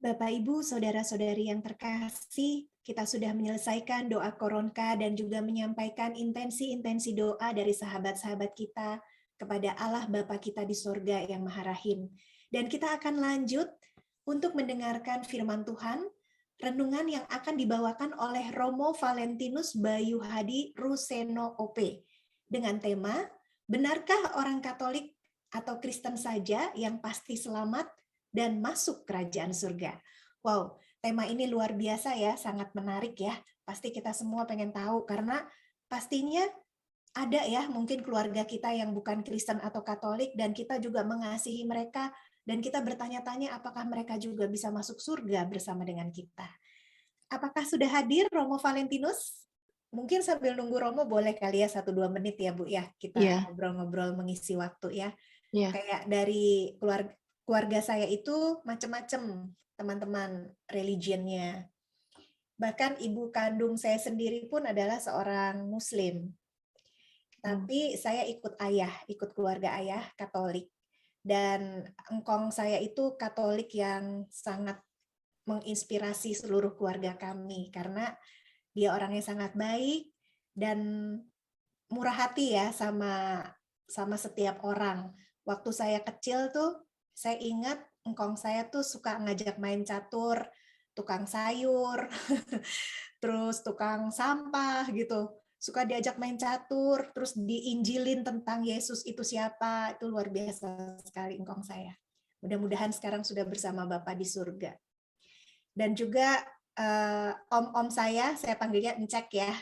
Bapak, Ibu, saudara-saudari yang terkasih, kita sudah menyelesaikan doa koronka dan juga menyampaikan intensi-intensi doa dari sahabat-sahabat kita kepada Allah Bapa kita di sorga yang Maha Rahim. Dan kita akan lanjut untuk mendengarkan firman Tuhan, renungan yang akan dibawakan oleh Romo Valentinus Bayu Hadi Ruseno OP dengan tema, benarkah orang Katolik atau Kristen saja yang pasti selamat dan masuk kerajaan surga? Wow, tema ini luar biasa ya, sangat menarik ya. Pasti kita semua pengen tahu karena pastinya ada ya mungkin keluarga kita yang bukan Kristen atau Katolik dan kita juga mengasihi mereka dan kita bertanya-tanya apakah mereka juga bisa masuk surga bersama dengan kita. Apakah sudah hadir Romo Valentinus? Mungkin sambil nunggu Romo boleh kali ya 1-2 menit ya Bu ya, kita Iya, ngobrol-ngobrol mengisi waktu ya. iya. Kayak dari keluarga saya itu macam-macam teman-teman religionnya. Bahkan ibu kandung saya sendiri pun adalah seorang Muslim. Oh, Tapi saya ikut ayah, ikut keluarga ayah Katolik. Dan engkong saya itu Katolik yang sangat menginspirasi seluruh keluarga kami karena dia orangnya sangat baik dan murah hati ya sama sama setiap orang. Waktu saya kecil tuh, saya ingat engkong saya tuh suka ngajak main catur, tukang sayur, terus tukang sampah gitu. Suka diajak main catur, terus diinjilin tentang Yesus itu siapa. Itu luar biasa sekali engkong saya. Mudah-mudahan sekarang sudah bersama Bapa di surga. Dan juga om-om saya panggilnya Encek ya.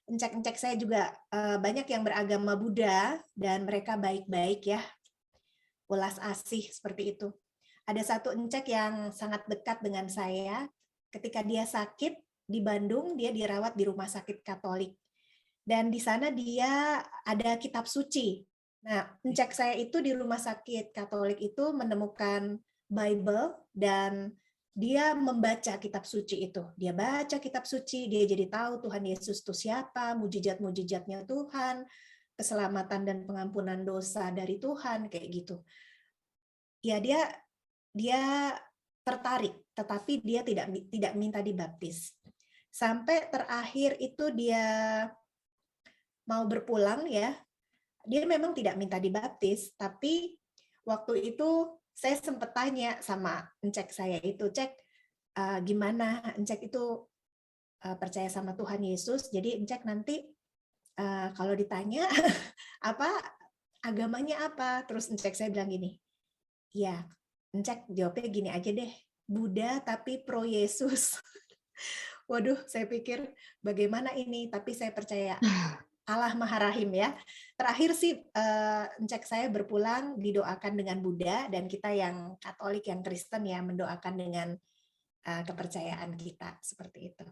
Encek-encek saya juga banyak yang beragama Buddha dan mereka baik-baik ya, ulas asih seperti itu. Ada satu encek yang sangat dekat dengan saya. Ketika dia sakit di Bandung, dia dirawat di rumah sakit Katolik. Dan di sana dia ada kitab suci. Nah, encek saya itu di rumah sakit Katolik itu menemukan Bible dan dia membaca kitab suci itu. Dia baca kitab suci, dia jadi tahu Tuhan Yesus itu siapa, mujizat-mujizatnya Tuhan, keselamatan dan pengampunan dosa dari Tuhan, kayak gitu. Ya, dia tertarik, tetapi dia tidak minta dibaptis. Sampai terakhir itu dia mau berpulang ya, dia memang tidak minta dibaptis, tapi waktu itu saya sempat tanya sama encek saya itu, Cek, gimana encek itu percaya sama Tuhan Yesus, jadi encek nanti kalau ditanya apa agamanya apa, terus encek saya bilang gini, ya encek jawabnya gini aja deh, Buddha tapi pro Yesus. Waduh, saya pikir bagaimana ini, tapi saya percaya Allah Maha Rahim ya. Terakhir sih encek saya berpulang didoakan dengan Buddha dan kita yang Katolik yang Kristen ya mendoakan dengan kepercayaan kita seperti itu.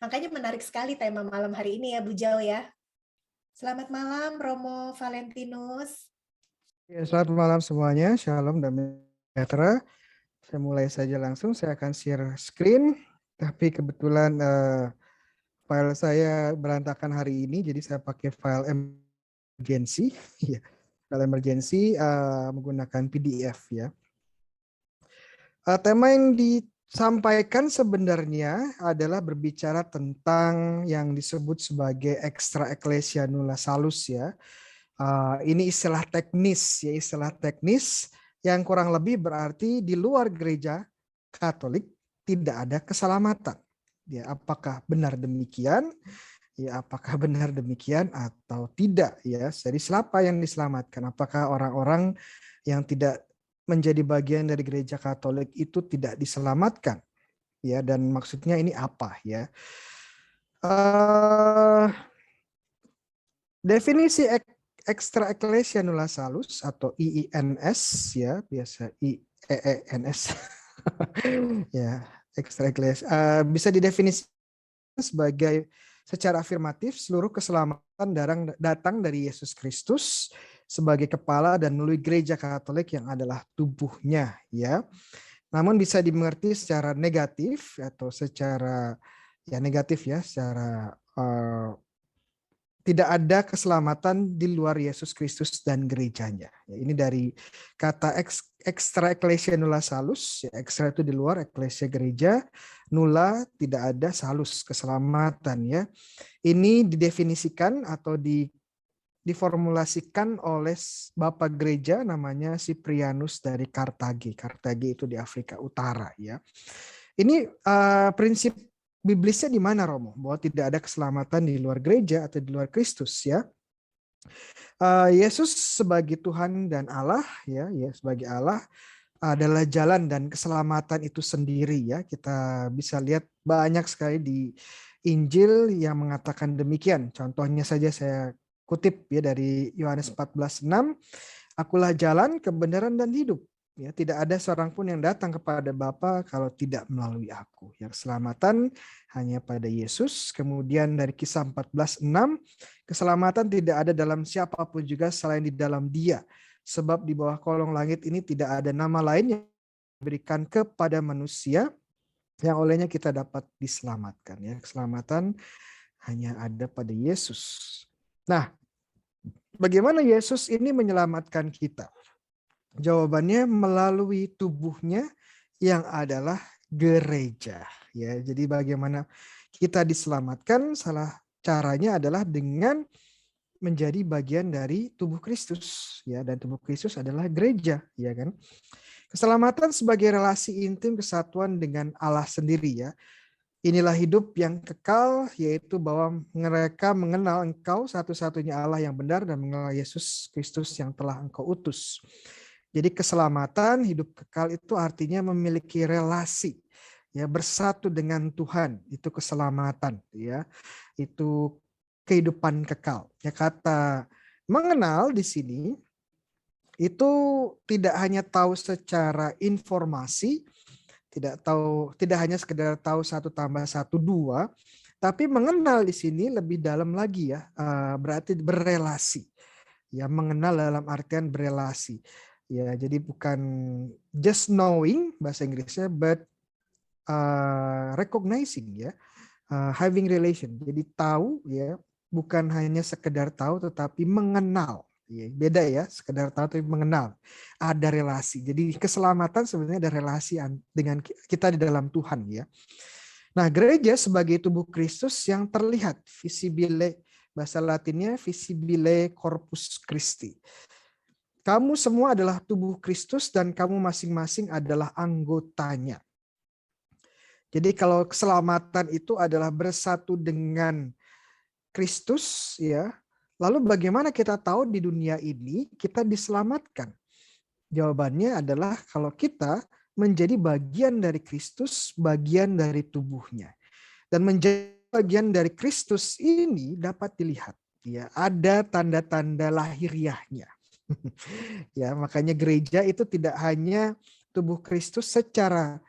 Makanya menarik sekali tema malam hari ini ya Bu Jau ya. Selamat malam Romo Valentinus. Ya, selamat malam semuanya, Shalom dan sejahtera. Saya mulai saja langsung, saya akan share screen. Tapi kebetulan file saya berantakan hari ini, jadi saya pakai file emergency. Ya, file emergency menggunakan PDF ya. Tema yang disampaikan sebenarnya adalah berbicara tentang yang disebut sebagai extra ecclesia nulla salus ya. Ini istilah teknis ya, istilah teknis yang kurang lebih berarti di luar gereja Katolik tidak ada keselamatan. Ya, apakah benar demikian? Ya, apakah benar demikian atau tidak? Ya, jadi siapa yang diselamatkan? Apakah orang-orang yang tidak menjadi bagian dari gereja Katolik itu tidak diselamatkan? Ya, dan maksudnya ini apa ya? Definisi extra ecclesia nulla salus atau IINS ya, biasa IEENS. Ya, extra ecclesia bisa didefinisikan sebagai secara afirmatif seluruh keselamatan datang dari Yesus Kristus sebagai kepala dan melalui gereja Katolik yang adalah tubuhnya ya. Namun bisa dimengerti secara negatif atau secara ya negatif ya, secara Tidak ada keselamatan di luar Yesus Kristus dan gerejanya. Ya, ini dari kata extra ecclesia nulla salus. Ya, extra itu di luar, ecclesia gereja. Nulla tidak ada, salus keselamatan. Ya, ini didefinisikan atau diformulasikan oleh Bapak Gereja namanya Cyprianus dari Kartagi. Kartagi itu di Afrika Utara. Ya, ini prinsip Biblisnya di mana, Romo? Bahwa tidak ada keselamatan di luar gereja atau di luar Kristus, ya. Yesus sebagai Tuhan dan Allah, ya sebagai Allah adalah jalan dan keselamatan itu sendiri, ya. Kita bisa lihat banyak sekali di Injil yang mengatakan demikian. Contohnya saja saya kutip ya dari Yohanes 14:6, Akulah jalan, kebenaran dan hidup. Ya, tidak ada seorang pun yang datang kepada Bapa kalau tidak melalui aku. Yang keselamatan hanya pada Yesus. Kemudian dari Kisah 14:6, keselamatan tidak ada dalam siapapun juga selain di dalam Dia. Sebab di bawah kolong langit ini tidak ada nama lain yang diberikan kepada manusia yang olehnya kita dapat diselamatkan. Ya, keselamatan hanya ada pada Yesus. Nah, bagaimana Yesus ini menyelamatkan kita? Jawabannya melalui tubuhnya yang adalah gereja. Ya, jadi bagaimana kita diselamatkan? Salah caranya adalah dengan menjadi bagian dari tubuh Kristus, ya, dan tubuh Kristus adalah gereja, ya kan? Keselamatan sebagai relasi intim kesatuan dengan Allah sendiri, ya. Inilah hidup yang kekal, yaitu bahwa mereka mengenal Engkau satu-satunya Allah yang benar dan mengenal Yesus Kristus yang telah Engkau utus. Jadi keselamatan hidup kekal itu artinya memiliki relasi, ya, bersatu dengan Tuhan, itu keselamatan, ya. Itu kehidupan kekal. Ya, kata mengenal di sini itu tidak hanya tahu secara informasi, tidak hanya sekedar tahu 1+1=2, tapi mengenal di sini lebih dalam lagi, ya. Berarti berelasi. Ya, mengenal dalam artian berelasi. Ya, jadi bukan just knowing bahasa Inggrisnya, but recognizing, ya, having relation. Jadi tahu, ya, bukan hanya sekedar tahu tetapi mengenal. Ya, beda ya, sekedar tahu tapi mengenal. Ada relasi. Jadi keselamatan sebenarnya ada relasi dengan kita di dalam Tuhan, ya. Nah, gereja sebagai tubuh Kristus yang terlihat, visibile, bahasa Latinnya visibile corpus Christi. Kamu semua adalah tubuh Kristus dan kamu masing-masing adalah anggotanya. Jadi kalau keselamatan itu adalah bersatu dengan Kristus, ya. Lalu bagaimana kita tahu di dunia ini kita diselamatkan? Jawabannya adalah kalau kita menjadi bagian dari Kristus, bagian dari tubuhnya. Dan menjadi bagian dari Kristus ini dapat dilihat, ya, ada tanda-tanda lahiriahnya. Ya, makanya gereja itu tidak hanya tubuh Kristus secara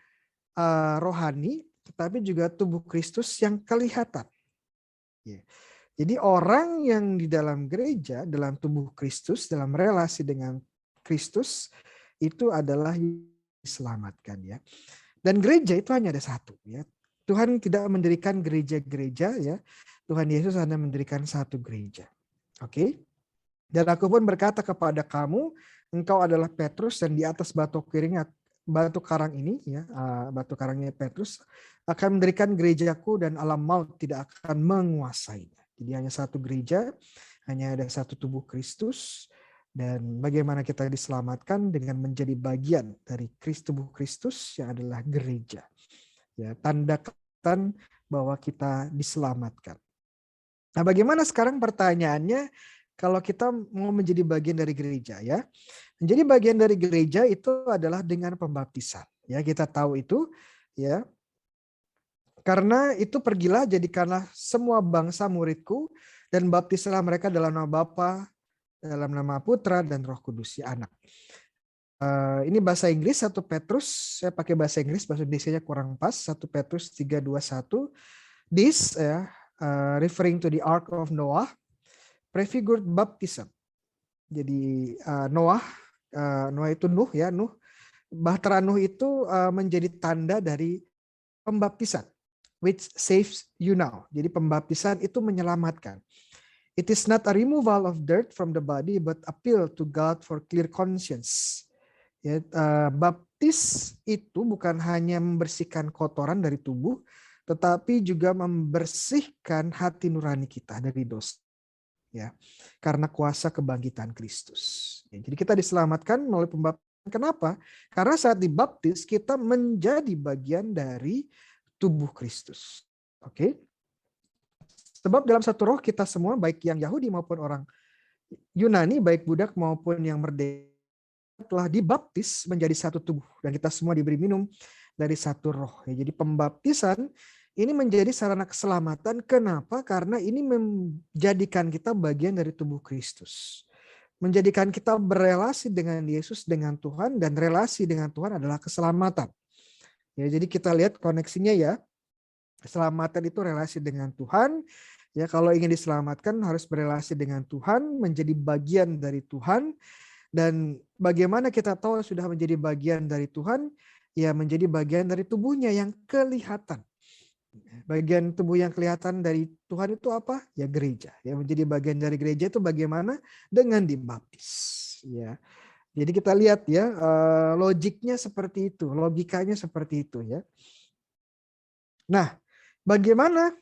rohani, tetapi juga tubuh Kristus yang kelihatan. Ya. Jadi orang yang di dalam gereja, dalam tubuh Kristus, dalam relasi dengan Kristus, itu adalah diselamatkan, ya. Dan gereja itu hanya ada satu, ya. Tuhan tidak mendirikan gereja-gereja, ya. Tuhan Yesus hanya mendirikan satu gereja. Oke? Dan aku pun berkata kepada kamu, engkau adalah Petrus dan di atas batu karang ini, ya, batu karangnya Petrus, akan mendirikan gerejaku dan alam maut tidak akan menguasainya. Jadi hanya satu gereja, hanya ada satu tubuh Kristus, dan bagaimana kita diselamatkan dengan menjadi bagian dari tubuh Kristus yang adalah gereja. Ya, tanda bahwa kita diselamatkan. Nah, bagaimana sekarang pertanyaannya kalau kita mau menjadi bagian dari gereja, ya? Menjadi bagian dari gereja itu adalah dengan pembaptisan. Ya, kita tahu itu, ya. Karena itu pergilah jadikanlah semua bangsa muridku dan baptislah mereka dalam nama Bapa, dalam nama Putra dan Roh Kudus, ya, anak. Ini bahasa Inggris 1 Petrus, saya pakai bahasa Inggris, bahasa Indonesianya kurang pas. 1 Petrus 3:21. This, ya, referring to the Ark of Noah, prefigured baptism. Jadi Noah itu Nuh, ya, Nuh. Bahtera Nuh itu menjadi tanda dari pembaptisan, which saves you now. Jadi pembaptisan itu menyelamatkan. It is not a removal of dirt from the body, but appeal to God for clear conscience. Ya, baptis itu bukan hanya membersihkan kotoran dari tubuh, tetapi juga membersihkan hati nurani kita dari dosa. Ya, karena kuasa kebangkitan Kristus. Ya, jadi kita diselamatkan melalui pembaptisan. Kenapa? Karena saat dibaptis kita menjadi bagian dari tubuh Kristus. Oke? Sebab dalam satu roh kita semua, baik yang Yahudi maupun orang Yunani, baik budak maupun yang merdeka, telah dibaptis menjadi satu tubuh. Dan kita semua diberi minum dari satu roh. Ya, jadi pembaptisan ini menjadi sarana keselamatan. Kenapa? Karena ini menjadikan kita bagian dari tubuh Kristus. Menjadikan kita berelasi dengan Yesus, dengan Tuhan. Dan relasi dengan Tuhan adalah keselamatan. Ya, jadi kita lihat koneksinya ya. Keselamatan itu relasi dengan Tuhan. Ya, kalau ingin diselamatkan harus berelasi dengan Tuhan, menjadi bagian dari Tuhan. Dan bagaimana kita tahu sudah menjadi bagian dari Tuhan? Ya, menjadi bagian dari tubuhnya yang kelihatan. Bagian tubuh yang kelihatan dari Tuhan itu apa? Ya, gereja. Ya, menjadi bagian dari gereja itu bagaimana? Dengan dibaptis. Ya. Jadi kita lihat ya, logiknya seperti itu, logikanya seperti itu ya. Nah, bagaimana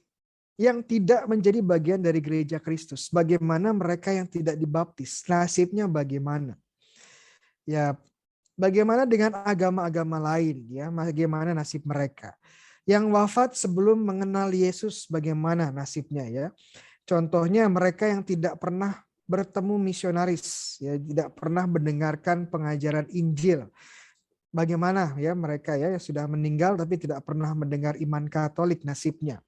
yang tidak menjadi bagian dari gereja Kristus? Bagaimana mereka yang tidak dibaptis? Nasibnya bagaimana? Ya, bagaimana dengan agama-agama lain? Ya, bagaimana nasib mereka? Yang wafat sebelum mengenal Yesus, bagaimana nasibnya ya? Contohnya mereka yang tidak pernah bertemu misionaris, ya, tidak pernah mendengarkan pengajaran Injil. Bagaimana ya mereka ya yang sudah meninggal tapi tidak pernah mendengar iman Katolik, nasibnya?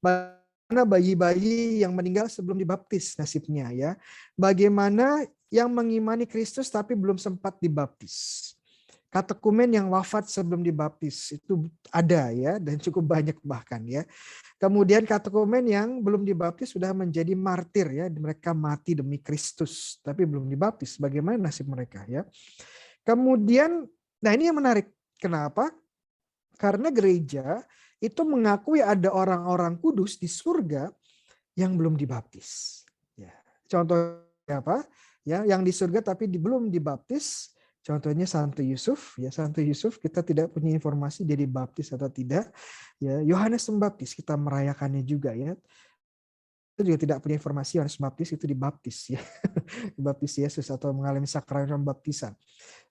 Bagaimana bayi-bayi yang meninggal sebelum dibaptis, nasibnya ya? Bagaimana yang mengimani Kristus tapi belum sempat dibaptis? Katekumen yang wafat sebelum dibaptis itu ada ya, dan cukup banyak bahkan ya. Kemudian katekumen yang belum dibaptis sudah menjadi martir ya, mereka mati demi Kristus tapi belum dibaptis. Bagaimana nasib mereka ya? Kemudian, nah ini yang menarik. Kenapa? Karena gereja itu mengakui ada orang-orang kudus di surga yang belum dibaptis. Ya. Contohnya apa? Ya, yang di surga tapi belum dibaptis. Contohnya Santo Yusuf. Ya, Santo Yusuf kita tidak punya informasi dia dibaptis atau tidak. Ya, Yohanes Pembaptis kita merayakannya juga ya. Kita juga tidak punya informasi Yohanes Pembaptis itu dibaptis ya. Dibaptis Yesus atau mengalami sakramen pembaptisan.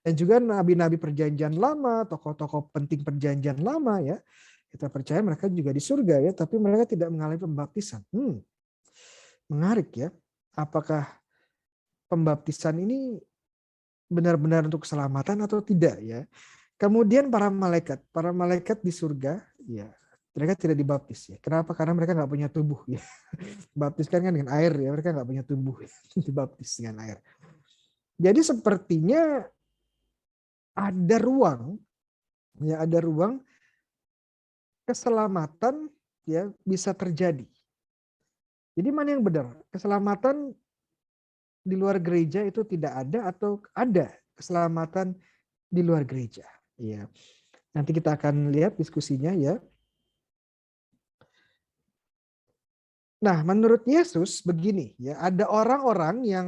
Dan juga nabi-nabi perjanjian lama, tokoh-tokoh penting perjanjian lama ya. Kita percaya mereka juga di surga ya, tapi mereka tidak mengalami pembaptisan. Menarik ya. Apakah pembaptisan ini benar-benar untuk keselamatan atau tidak ya? Kemudian para malaikat di surga ya, mereka tidak dibaptis ya. Kenapa? Karena mereka nggak punya tubuh ya. Baptiskan kan dengan air ya, mereka nggak punya tubuh ya. Dibaptis dengan air. Jadi sepertinya ada ruang ya, ada ruang keselamatan ya bisa terjadi. Jadi mana yang benar? Keselamatan di luar gereja itu tidak ada atau ada keselamatan di luar gereja? Ya. Nanti kita akan lihat diskusinya ya. Nah, menurut Yesus begini ya, ada orang-orang yang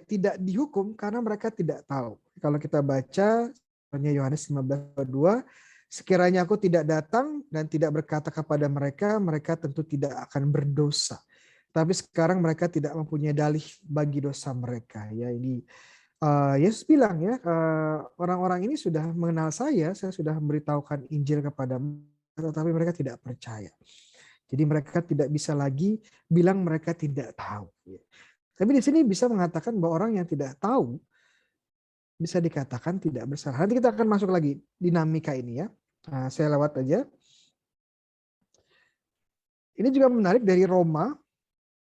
tidak dihukum karena mereka tidak tahu. Kalau kita baca Yohanes 15:2, sekiranya aku tidak datang dan tidak berkata kepada mereka, mereka tentu tidak akan berdosa. Tapi sekarang mereka tidak mempunyai dalih bagi dosa mereka. Ya, ini Yesus bilang ya, orang-orang ini sudah mengenal saya sudah memberitahukan Injil kepada mereka, tetapi mereka tidak percaya. Jadi mereka tidak bisa lagi bilang mereka tidak tahu. Tapi di sini bisa mengatakan bahwa orang yang tidak tahu bisa dikatakan tidak bersalah. Nanti kita akan masuk lagi dinamika ini ya. Nah, saya lewat aja. Ini juga menarik dari Roma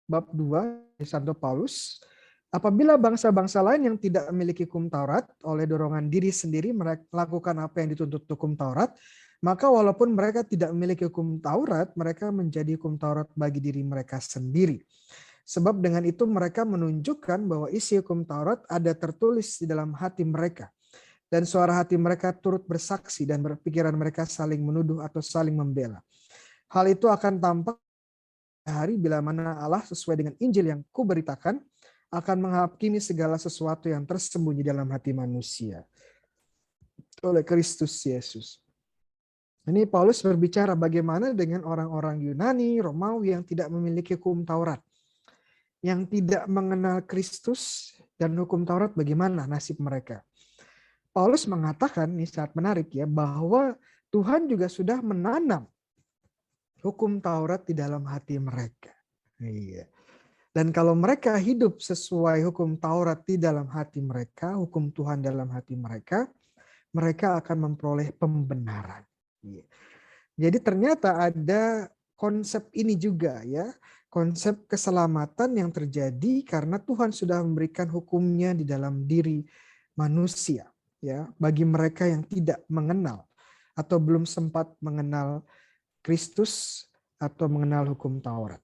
bab 2 dari Santo Paulus. Apabila bangsa-bangsa lain yang tidak memiliki hukum Taurat oleh dorongan diri sendiri melakukan apa yang dituntut hukum Taurat, maka walaupun mereka tidak memiliki hukum Taurat, mereka menjadi hukum Taurat bagi diri mereka sendiri. Sebab dengan itu mereka menunjukkan bahwa isi hukum Taurat ada tertulis di dalam hati mereka. Dan suara hati mereka turut bersaksi dan berpikiran mereka saling menuduh atau saling membela. Hal itu akan tampak hari bila mana Allah sesuai dengan Injil yang kuberitakan akan menghakimi segala sesuatu yang tersembunyi dalam hati manusia oleh Kristus Yesus. Ini Paulus berbicara bagaimana dengan orang-orang Yunani, Romawi yang tidak memiliki hukum Taurat, yang tidak mengenal Kristus dan hukum Taurat, bagaimana nasib mereka. Paulus mengatakan, ini sangat menarik ya, bahwa Tuhan juga sudah menanam hukum Taurat di dalam hati mereka. Iya. Dan kalau mereka hidup sesuai hukum Taurat di dalam hati mereka, hukum Tuhan dalam hati mereka, mereka akan memperoleh pembenaran. Iya. Jadi ternyata ada konsep ini juga ya, konsep keselamatan yang terjadi karena Tuhan sudah memberikan hukumnya di dalam diri manusia ya, bagi mereka yang tidak mengenal atau belum sempat mengenal Kristus atau mengenal hukum Taurat.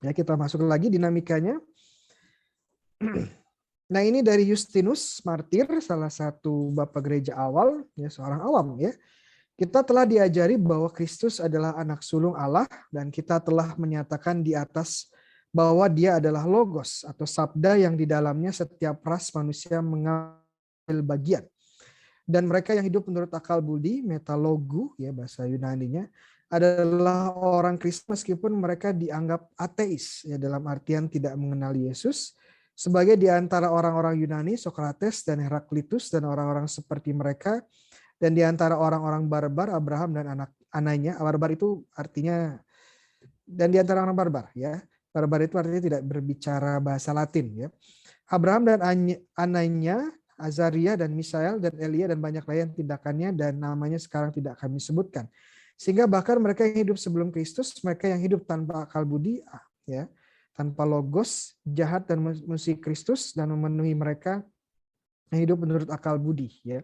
Ya, kita masuk lagi dinamikanya. Nah, ini dari Justinus Martir, salah satu bapak gereja awal, ya seorang awam ya. Kita telah diajari bahwa Kristus adalah anak sulung Allah dan kita telah menyatakan di atas bahwa dia adalah logos atau sabda yang di dalamnya setiap ras manusia mengambil bagian. Dan mereka yang hidup menurut akal budi, metalogu ya bahasa Yunaninya, adalah orang Kristen meskipun mereka dianggap ateis ya dalam artian tidak mengenal Yesus. Sebagai di antara orang-orang Yunani, Sokrates dan Heraklitus dan orang-orang seperti mereka, dan di antara orang-orang barbar, Abraham dan anak-anaknya. Barbar itu artinya, dan di antara orang barbar ya. Barbar itu artinya tidak berbicara bahasa Latin ya. Abraham dan anaknya, Azaria dan Misael dan Elia dan banyak lain tindakannya dan namanya sekarang tidak kami sebutkan. Sehingga bahkan mereka yang hidup sebelum Kristus, mereka yang hidup tanpa akal budi ya, tanpa logos, jahat dan musuh Kristus dan memenuhi mereka yang hidup menurut akal budi ya.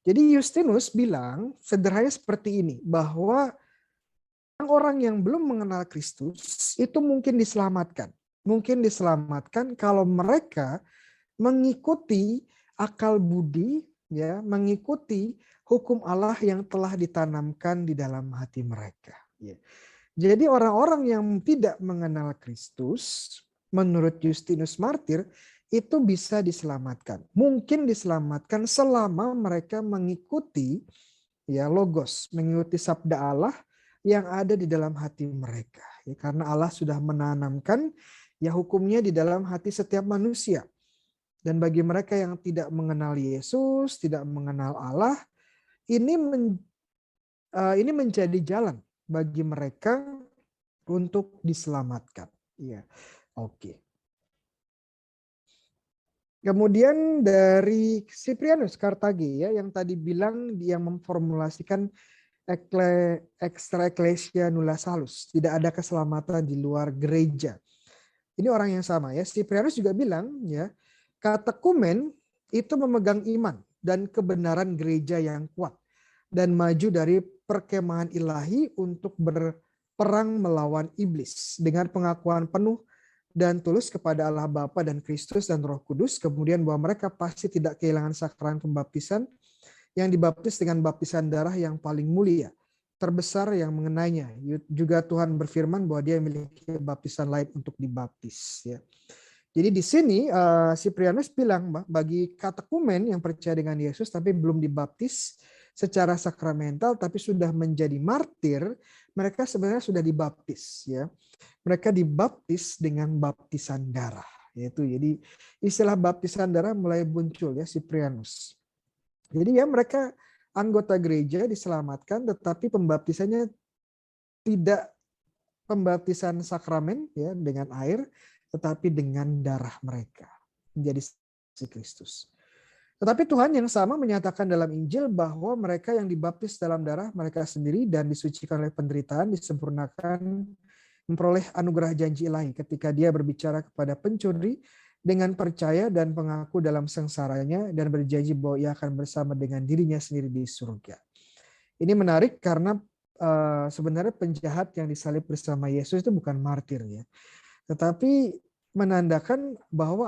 Jadi Justinus bilang sederhananya seperti ini, bahwa orang-orang yang belum mengenal Kristus itu mungkin diselamatkan. Mungkin diselamatkan kalau mereka mengikuti akal budi, ya, mengikuti hukum Allah yang telah ditanamkan di dalam hati mereka. Ya. Jadi orang-orang yang tidak mengenal Kristus, menurut Justinus Martir, itu bisa diselamatkan. Mungkin diselamatkan selama mereka mengikuti ya logos, mengikuti sabda Allah yang ada di dalam hati mereka. Ya, karena Allah sudah menanamkan ya hukumnya di dalam hati setiap manusia. Dan bagi mereka yang tidak mengenal Yesus, tidak mengenal Allah, ini menjadi jalan bagi mereka untuk diselamatkan. Ya, oke. Kemudian dari Cyprianus Kartagi ya yang tadi bilang dia memformulasikan extra ecclesia nulla salus, tidak ada keselamatan di luar gereja. Ini orang yang sama ya. Cyprianus juga bilang ya, katekumen itu memegang iman dan kebenaran gereja yang kuat dan maju dari perkemahan ilahi untuk berperang melawan iblis dengan pengakuan penuh dan tulus kepada Allah Bapa dan Kristus dan Roh Kudus, kemudian bahwa mereka pasti tidak kehilangan sakramen pembaptisan yang dibaptis dengan baptisan darah yang paling mulia, terbesar yang mengenainya. Juga Tuhan berfirman bahwa dia memiliki baptisan lain untuk dibaptis. Ya. Jadi di sini Cyprianus bilang bagi katekumen yang percaya dengan Yesus tapi belum dibaptis secara sakramental tapi sudah menjadi martir, mereka sebenarnya sudah dibaptis ya. Mereka dibaptis dengan baptisan darah, yaitu jadi istilah baptisan darah mulai muncul ya Cyprianus. Jadi ya mereka anggota gereja diselamatkan tetapi pembaptisannya tidak pembaptisan sakramen ya dengan air tetapi dengan darah mereka menjadi si Kristus. Tetapi Tuhan yang sama menyatakan dalam Injil bahwa mereka yang dibaptis dalam darah mereka sendiri dan disucikan oleh penderitaan disempurnakan memperoleh anugerah janji ilahi ketika dia berbicara kepada pencuri dengan percaya dan pengaku dalam sengsaranya dan berjanji bahwa ia akan bersama dengan dirinya sendiri di surga. Ini menarik karena sebenarnya penjahat yang disalib bersama Yesus itu bukan martir ya. Tetapi menandakan bahwa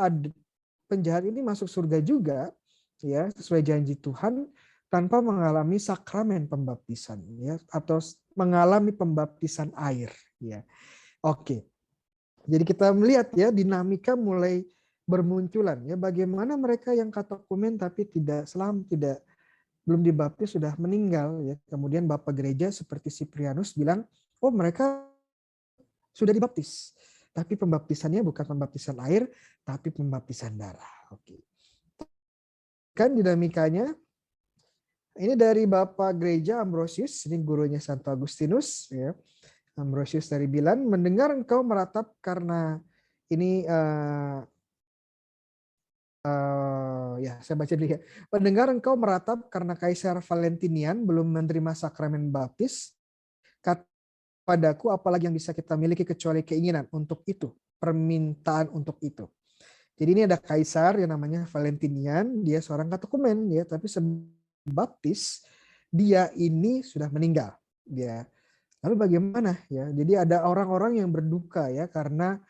penjahat ini masuk surga juga ya sesuai janji Tuhan tanpa mengalami sakramen pembaptisan ya atau mengalami pembaptisan air ya. Oke. Jadi kita melihat ya dinamika mulai bermunculan ya, bagaimana mereka yang katekumen tapi tidak belum dibaptis sudah meninggal ya. Kemudian Bapak gereja seperti Siprianus bilang, "Oh, mereka sudah dibaptis." Tapi pembaptisannya bukan pembaptisan air, tapi pembaptisan darah. Oke. Kan dinamikanya ini dari Bapak gereja Ambrosius, ini gurunya Santo Agustinus ya. Ambrosius dari Milan, mendengar engkau meratap karena ini ya saya baca dulu ya. Mendengar engkau meratap karena Kaisar Valentinian belum menerima sakramen baptis, kata padaku apalagi yang bisa kita miliki kecuali keinginan untuk itu, permintaan untuk itu. Jadi ini ada kaisar yang namanya Valentinian, dia seorang katekumen ya, tapi sebelum baptis dia ini sudah meninggal ya. Lalu bagaimana ya? Jadi ada orang-orang yang berduka ya karena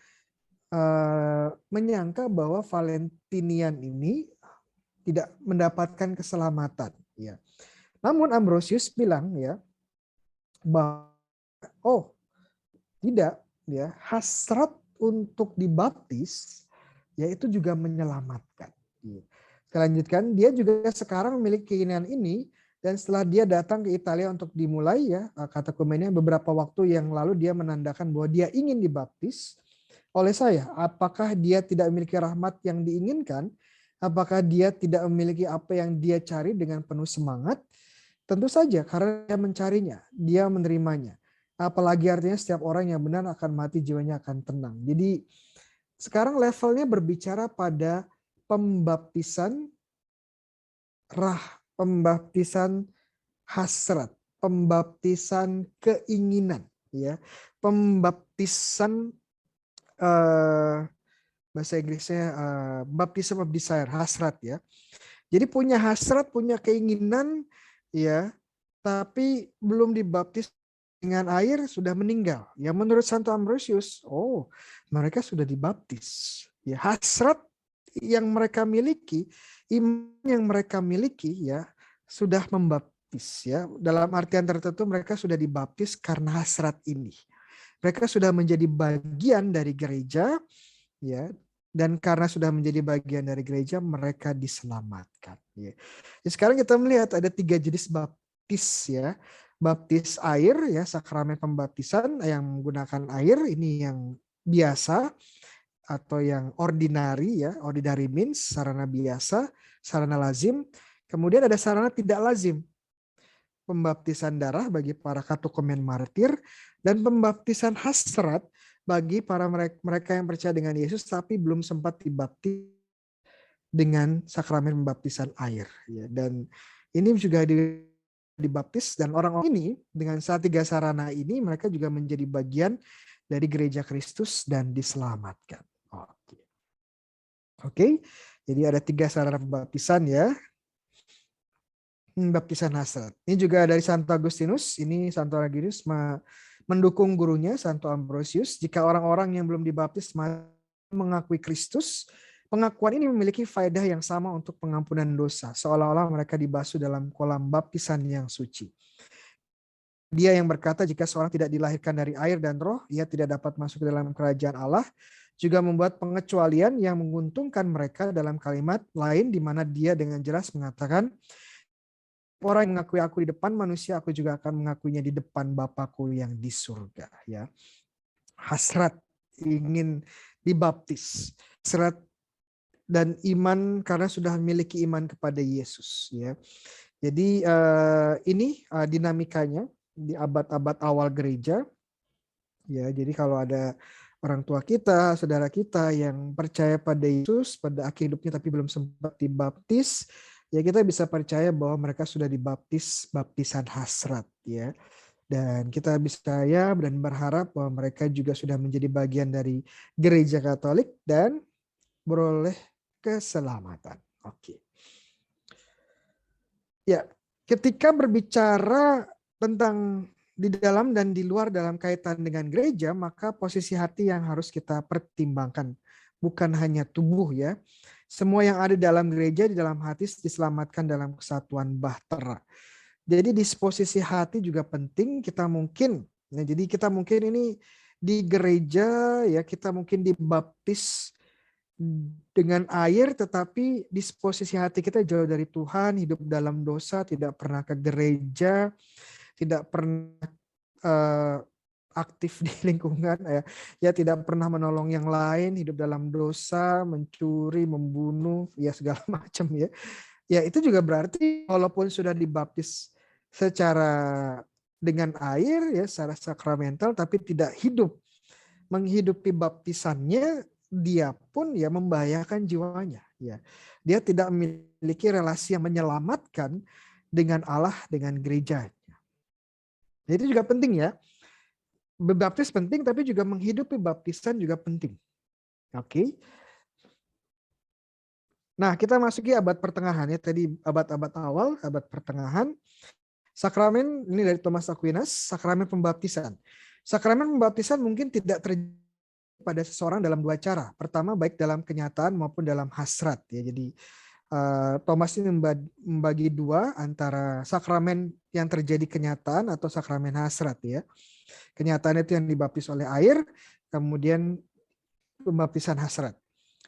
menyangka bahwa Valentinian ini tidak mendapatkan keselamatan ya. Namun Ambrosius bilang ya bahwa oh tidak ya, hasrat untuk dibaptis yaitu juga menyelamatkan. Saya lanjutkan, dia juga sekarang memiliki keinginan ini dan setelah dia datang ke Italia untuk dimulai ya katekumennya beberapa waktu yang lalu dia menandakan bahwa dia ingin dibaptis oleh saya. Apakah dia tidak memiliki rahmat yang diinginkan? Apakah dia tidak memiliki apa yang dia cari dengan penuh semangat? Tentu saja karena dia mencarinya, dia menerimanya. Apalagi artinya setiap orang yang benar akan mati, jiwanya akan tenang. Jadi sekarang levelnya berbicara pada pembaptisan pembaptisan hasrat, pembaptisan keinginan, ya, pembaptisan bahasa Inggrisnya baptism of desire, hasrat ya. Jadi punya hasrat, punya keinginan, ya, tapi belum dibaptis dengan air sudah meninggal. Ya menurut Santo Ambrosius, oh mereka sudah dibaptis. Ya hasrat yang mereka miliki, iman yang mereka miliki, ya sudah membaptis. Ya dalam artian tertentu mereka sudah dibaptis karena hasrat ini. Mereka sudah menjadi bagian dari gereja, ya. Dan karena sudah menjadi bagian dari gereja, mereka diselamatkan. Ya. Jadi sekarang kita melihat ada 3 jenis baptis ya. Baptis air ya, sakramen pembaptisan yang menggunakan air, ini yang biasa atau yang ordinary ya, ordinary means, sarana biasa, sarana lazim. Kemudian ada sarana tidak lazim. Pembaptisan darah bagi para katekumen martir dan pembaptisan hasrat bagi para mereka yang percaya dengan Yesus tapi belum sempat dibaptis dengan sakramen pembaptisan air. Dan ini juga dibaptis dan orang ini dengan 3 sarana ini mereka juga menjadi bagian dari gereja Kristus dan diselamatkan. Oke. Jadi ada 3 sarana pembaptisan ya. Baptisan hasrat. Ini juga dari Santo Agustinus. Ini Santo Agustinus mendukung gurunya Santo Ambrosius. Jika orang-orang yang belum dibaptis mengakui Kristus, pengakuan ini memiliki faedah yang sama untuk pengampunan dosa, seolah-olah mereka dibasuh dalam kolam baptisan yang suci. Dia yang berkata jika seorang tidak dilahirkan dari air dan roh, ia tidak dapat masuk ke dalam kerajaan Allah, juga membuat pengecualian yang menguntungkan mereka dalam kalimat lain di mana dia dengan jelas mengatakan, orang yang mengakui aku di depan manusia, aku juga akan mengakuinya di depan Bapakku yang di surga. Ya, hasrat ingin dibaptis, hasrat dan iman karena sudah memiliki iman kepada Yesus. Ya, jadi ini dinamikanya di abad-abad awal gereja. Ya, jadi kalau ada orang tua kita, saudara kita yang percaya pada Yesus pada akhir hidupnya tapi belum sempat dibaptis, ya kita bisa percaya bahwa mereka sudah dibaptis baptisan hasrat ya. Dan kita bisa ya dan berharap bahwa mereka juga sudah menjadi bagian dari gereja Katolik dan beroleh keselamatan. Oke. Ya, ketika berbicara tentang di dalam dan di luar dalam kaitan dengan gereja, maka posisi hati yang harus kita pertimbangkan. Bukan hanya tubuh ya. Semua yang ada dalam gereja, di dalam hati diselamatkan dalam kesatuan bahtera. Jadi disposisi hati juga penting. Kita mungkin, jadi kita mungkin ini di gereja ya kita mungkin dibaptis dengan air, tetapi disposisi hati kita jauh dari Tuhan, hidup dalam dosa, tidak pernah ke gereja, tidak pernah aktif di lingkungan, ya tidak pernah menolong yang lain, hidup dalam dosa, mencuri, membunuh, ya segala macam ya. Ya itu juga berarti walaupun sudah dibaptis secara dengan air ya secara sakramental, tapi tidak hidup menghidupi baptisannya, dia pun ya membahayakan jiwanya. Ya, dia tidak memiliki relasi yang menyelamatkan dengan Allah, dengan gerejanya. Nah, itu juga penting ya. Baptis penting, tapi juga menghidupi baptisan juga penting. Oke. Nah, kita masuki abad pertengahan ya. Tadi abad-abad awal, abad pertengahan. Sakramen ini dari Thomas Aquinas, sakramen pembaptisan. Sakramen pembaptisan mungkin tidak terjadi pada seseorang dalam dua cara. Pertama, baik dalam kenyataan maupun dalam hasrat ya. Jadi Thomas ini membagi dua antara sakramen yang terjadi kenyataan atau sakramen hasrat ya. Kenyataan itu yang dibaptis oleh air, kemudian pembaptisan hasrat.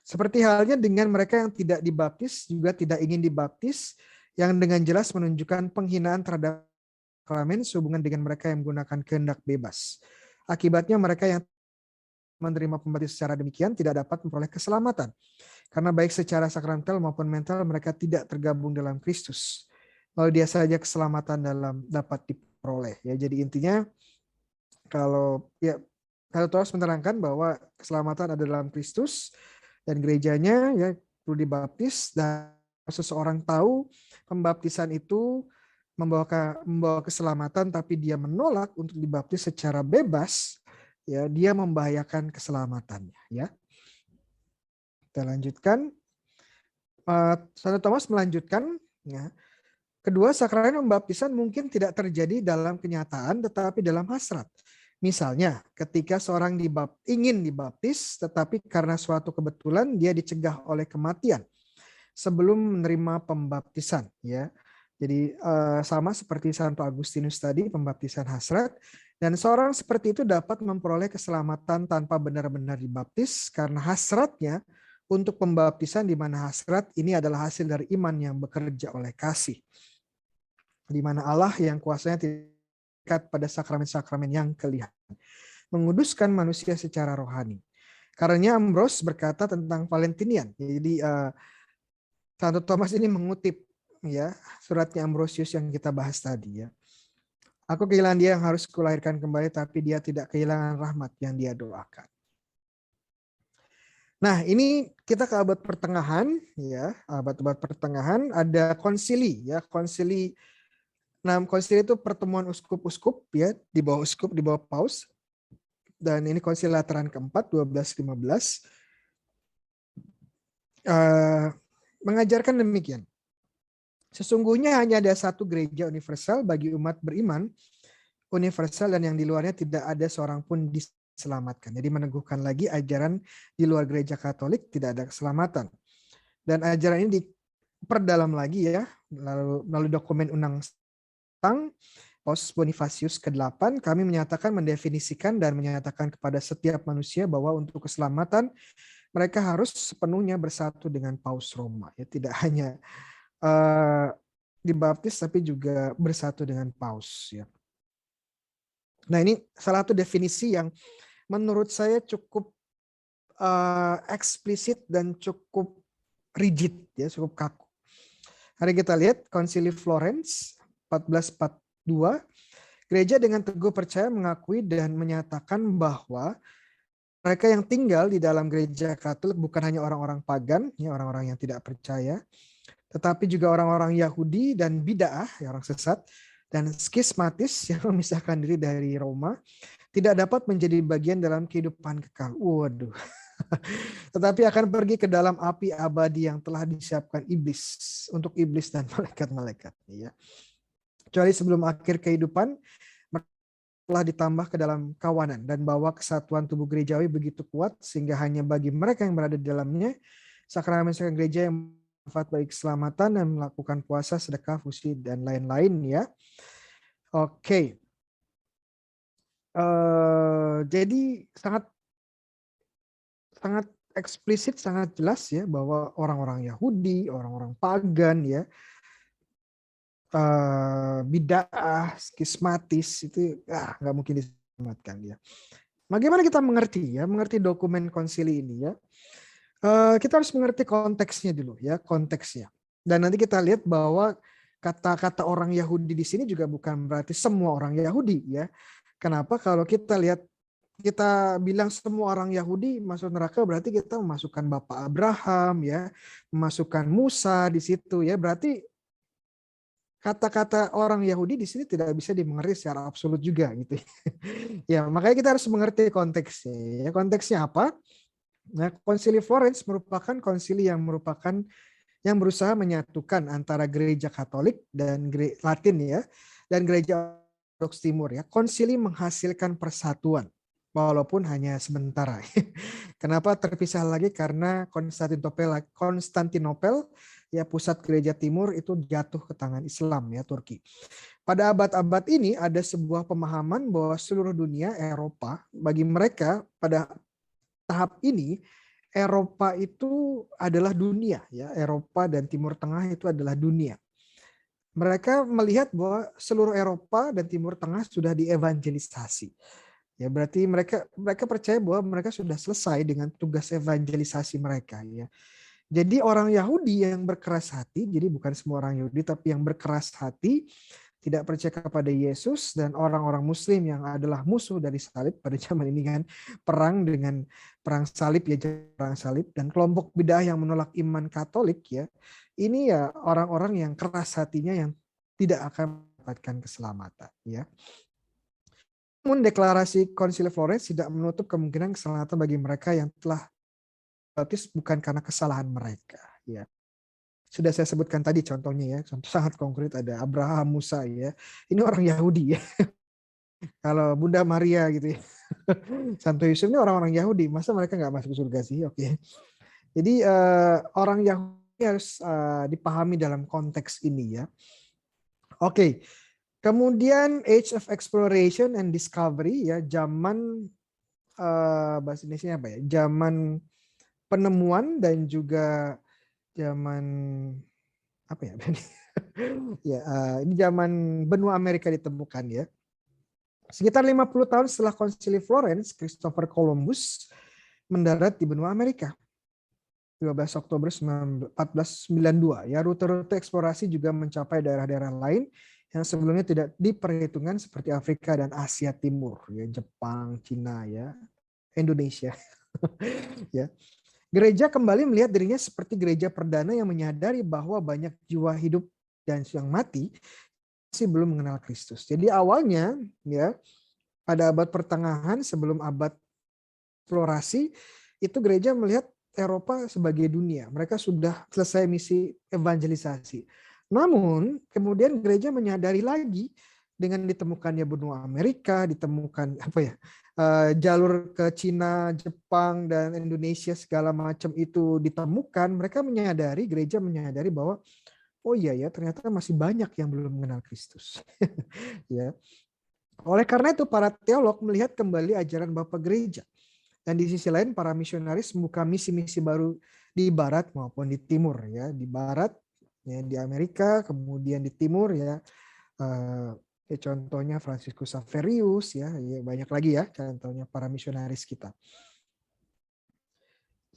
Seperti halnya dengan mereka yang tidak dibaptis juga tidak ingin dibaptis, yang dengan jelas menunjukkan penghinaan terhadap sakramen sehubungan dengan mereka yang menggunakan kehendak bebas. Akibatnya mereka yang menerima pembaptisan secara demikian tidak dapat memperoleh keselamatan. Karena baik secara sakramental maupun mental mereka tidak tergabung dalam Kristus. Lalu dia saja keselamatan dapat diperoleh. Ya, jadi intinya kalau Thomas menerangkan bahwa keselamatan ada dalam Kristus dan gerejanya ya perlu dibaptis, dan seseorang tahu pembaptisan itu membawa keselamatan tapi dia menolak untuk dibaptis secara bebas, ya dia membahayakan keselamatannya ya. Kita lanjutkan. Santo Thomas melanjutkan ya. Kedua, sakramen pembaptisan mungkin tidak terjadi dalam kenyataan tetapi dalam hasrat. Misalnya, ketika seorang ingin dibaptis tetapi karena suatu kebetulan dia dicegah oleh kematian sebelum menerima pembaptisan ya. Jadi sama seperti Santo Agustinus tadi, pembaptisan hasrat, dan seorang seperti itu dapat memperoleh keselamatan tanpa benar-benar dibaptis karena hasratnya untuk pembaptisan, di mana hasrat ini adalah hasil dari iman yang bekerja oleh kasih, di mana Allah yang kuasanya terikat pada sakramen-sakramen yang kelihatan, menguduskan manusia secara rohani. Karena Ambrose berkata tentang Valentinian. Jadi Santo Thomas ini mengutip ya suratnya Ambrosius yang kita bahas tadi ya. Aku kehilangan dia yang harus kulahirkan kembali, tapi dia tidak kehilangan rahmat yang dia doakan. Nah, ini kita ke abad pertengahan ya, abad-abad pertengahan ada konsili ya, konsili. Nah, konsili itu pertemuan uskup-uskup ya, di bawah uskup, di bawah paus. Dan ini konsili Lateran keempat 1215 mengajarkan demikian. Sesungguhnya hanya ada satu gereja universal bagi umat beriman universal, dan yang di luarnya tidak ada seorang pun diselamatkan. Jadi meneguhkan lagi ajaran di luar gereja Katolik tidak ada keselamatan. Dan ajaran ini diperdalam lagi ya, lalu dokumen Undang Paus Bonifacius ke-8, kami mendefinisikan dan menyatakan kepada setiap manusia bahwa untuk keselamatan mereka harus sepenuhnya bersatu dengan Paus Roma. Ya, tidak hanya dibaptis tapi juga bersatu dengan Paus. Ya. Nah, ini salah satu definisi yang menurut saya cukup eksplisit dan cukup rigid, ya, cukup kaku. Hari kita lihat Konsili Florence 1442, gereja dengan teguh percaya mengakui dan menyatakan bahwa mereka yang tinggal di dalam gereja Katolik bukan hanya orang-orang pagan, ya, orang-orang yang tidak percaya, tetapi juga orang-orang Yahudi dan bid'ah, ya, orang sesat, dan skismatis yang memisahkan diri dari Roma, tidak dapat menjadi bagian dalam kehidupan kekal. Waduh. Tetapi akan pergi ke dalam api abadi yang telah disiapkan iblis, untuk iblis dan malaikat-malaikat. Ya. Kecuali sebelum akhir kehidupan, telah ditambah ke dalam kawanan, dan bahwa kesatuan tubuh gerejawi begitu kuat sehingga hanya bagi mereka yang berada di dalamnya sakramen-sakramen gereja yang bermanfaat bagi keselamatan dan melakukan puasa, sedekah, fusi, dan lain-lain ya. Oke. Jadi sangat sangat eksplisit, sangat jelas ya bahwa orang-orang Yahudi, orang-orang pagan ya, bid'ah, skismatis itu nggak mungkin diselamatkan ya. Bagaimana kita mengerti ya, mengerti dokumen konsili ini ya? Kita harus mengerti konteksnya dulu ya, konteksnya. Dan nanti kita lihat bahwa kata-kata orang Yahudi di sini juga bukan berarti semua orang Yahudi ya. Kenapa? Kalau kita lihat, kita bilang semua orang Yahudi masuk neraka, berarti kita memasukkan Bapak Abraham ya, memasukkan Musa di situ ya. Berarti kata-kata orang Yahudi di sini tidak bisa dimengerti secara absolut juga gitu. Ya, makanya kita harus mengerti konteksnya. Ya, konteksnya apa? Nah, Konsili Florence merupakan konsili yang berusaha menyatukan antara gereja Katolik dan Latin ya, dan gereja Ortodoks Timur ya. Konsili menghasilkan persatuan walaupun hanya sementara. Kenapa terpisah lagi? Karena Konstantinopel ya, pusat gereja timur itu jatuh ke tangan Islam ya, Turki. Pada abad-abad ini ada sebuah pemahaman bahwa seluruh dunia, Eropa, bagi mereka pada tahap ini Eropa itu adalah dunia ya, Eropa dan Timur Tengah itu adalah dunia. Mereka melihat bahwa seluruh Eropa dan Timur Tengah sudah dievangelisasi. Ya, berarti mereka percaya bahwa mereka sudah selesai dengan tugas evangelisasi mereka ya. Jadi orang Yahudi yang berkeras hati, jadi bukan semua orang Yahudi tapi yang berkeras hati, tidak percaya kepada Yesus, dan orang-orang Muslim yang adalah musuh dari salib pada zaman ini kan, perang salib ya, perang salib, dan kelompok bid'ah yang menolak iman Katolik ya, ini ya orang-orang yang keras hatinya yang tidak akan mendapatkan keselamatan ya. Namun deklarasi Konsili Florence tidak menutup kemungkinan keselamatan bagi mereka yang telah baptis bukan karena kesalahan mereka ya. Sudah saya sebutkan tadi contohnya ya, contoh sangat konkret ada Abraham, Musa ya. Ini orang Yahudi ya. Kalau Bunda Maria gitu ya. Santo Yusuf ini orang-orang Yahudi, masa mereka nggak masuk surga sih? Oke. Jadi orang Yahudi harus dipahami dalam konteks ini ya. Oke. Kemudian Age of Exploration and Discovery ya, zaman bahasa Indonesia apa ya? Zaman penemuan dan juga zaman apa ya? Ya, ini zaman benua Amerika ditemukan ya. Sekitar 50 tahun setelah Konsili Florence, Christopher Columbus mendarat di benua Amerika. 12 Oktober 1492 ya. Rute-rute eksplorasi juga mencapai daerah-daerah lain yang sebelumnya tidak diperhitungkan seperti Afrika dan Asia Timur ya, Jepang, Cina ya, Indonesia. Ya. Gereja kembali melihat dirinya seperti gereja perdana yang menyadari bahwa banyak jiwa hidup dan yang mati masih belum mengenal Kristus. Jadi awalnya ya, pada abad pertengahan sebelum abad eksplorasi, itu gereja melihat Eropa sebagai dunia. Mereka sudah selesai misi evangelisasi. Namun kemudian gereja menyadari lagi dengan ditemukannya benua Amerika, ditemukan apa ya, jalur ke Cina, Jepang, dan Indonesia segala macam itu ditemukan, mereka menyadari, gereja menyadari bahwa oh iya ya, ternyata masih banyak yang belum mengenal Kristus. Ya. Oleh karena itu para teolog melihat kembali ajaran Bapak Gereja. Dan di sisi lain para misionaris membuka misi-misi baru di barat maupun di timur ya, di barat ya, di Amerika, kemudian di timur ya. Contohnya Franciscus Xaverius ya, banyak lagi ya contohnya para misionaris kita.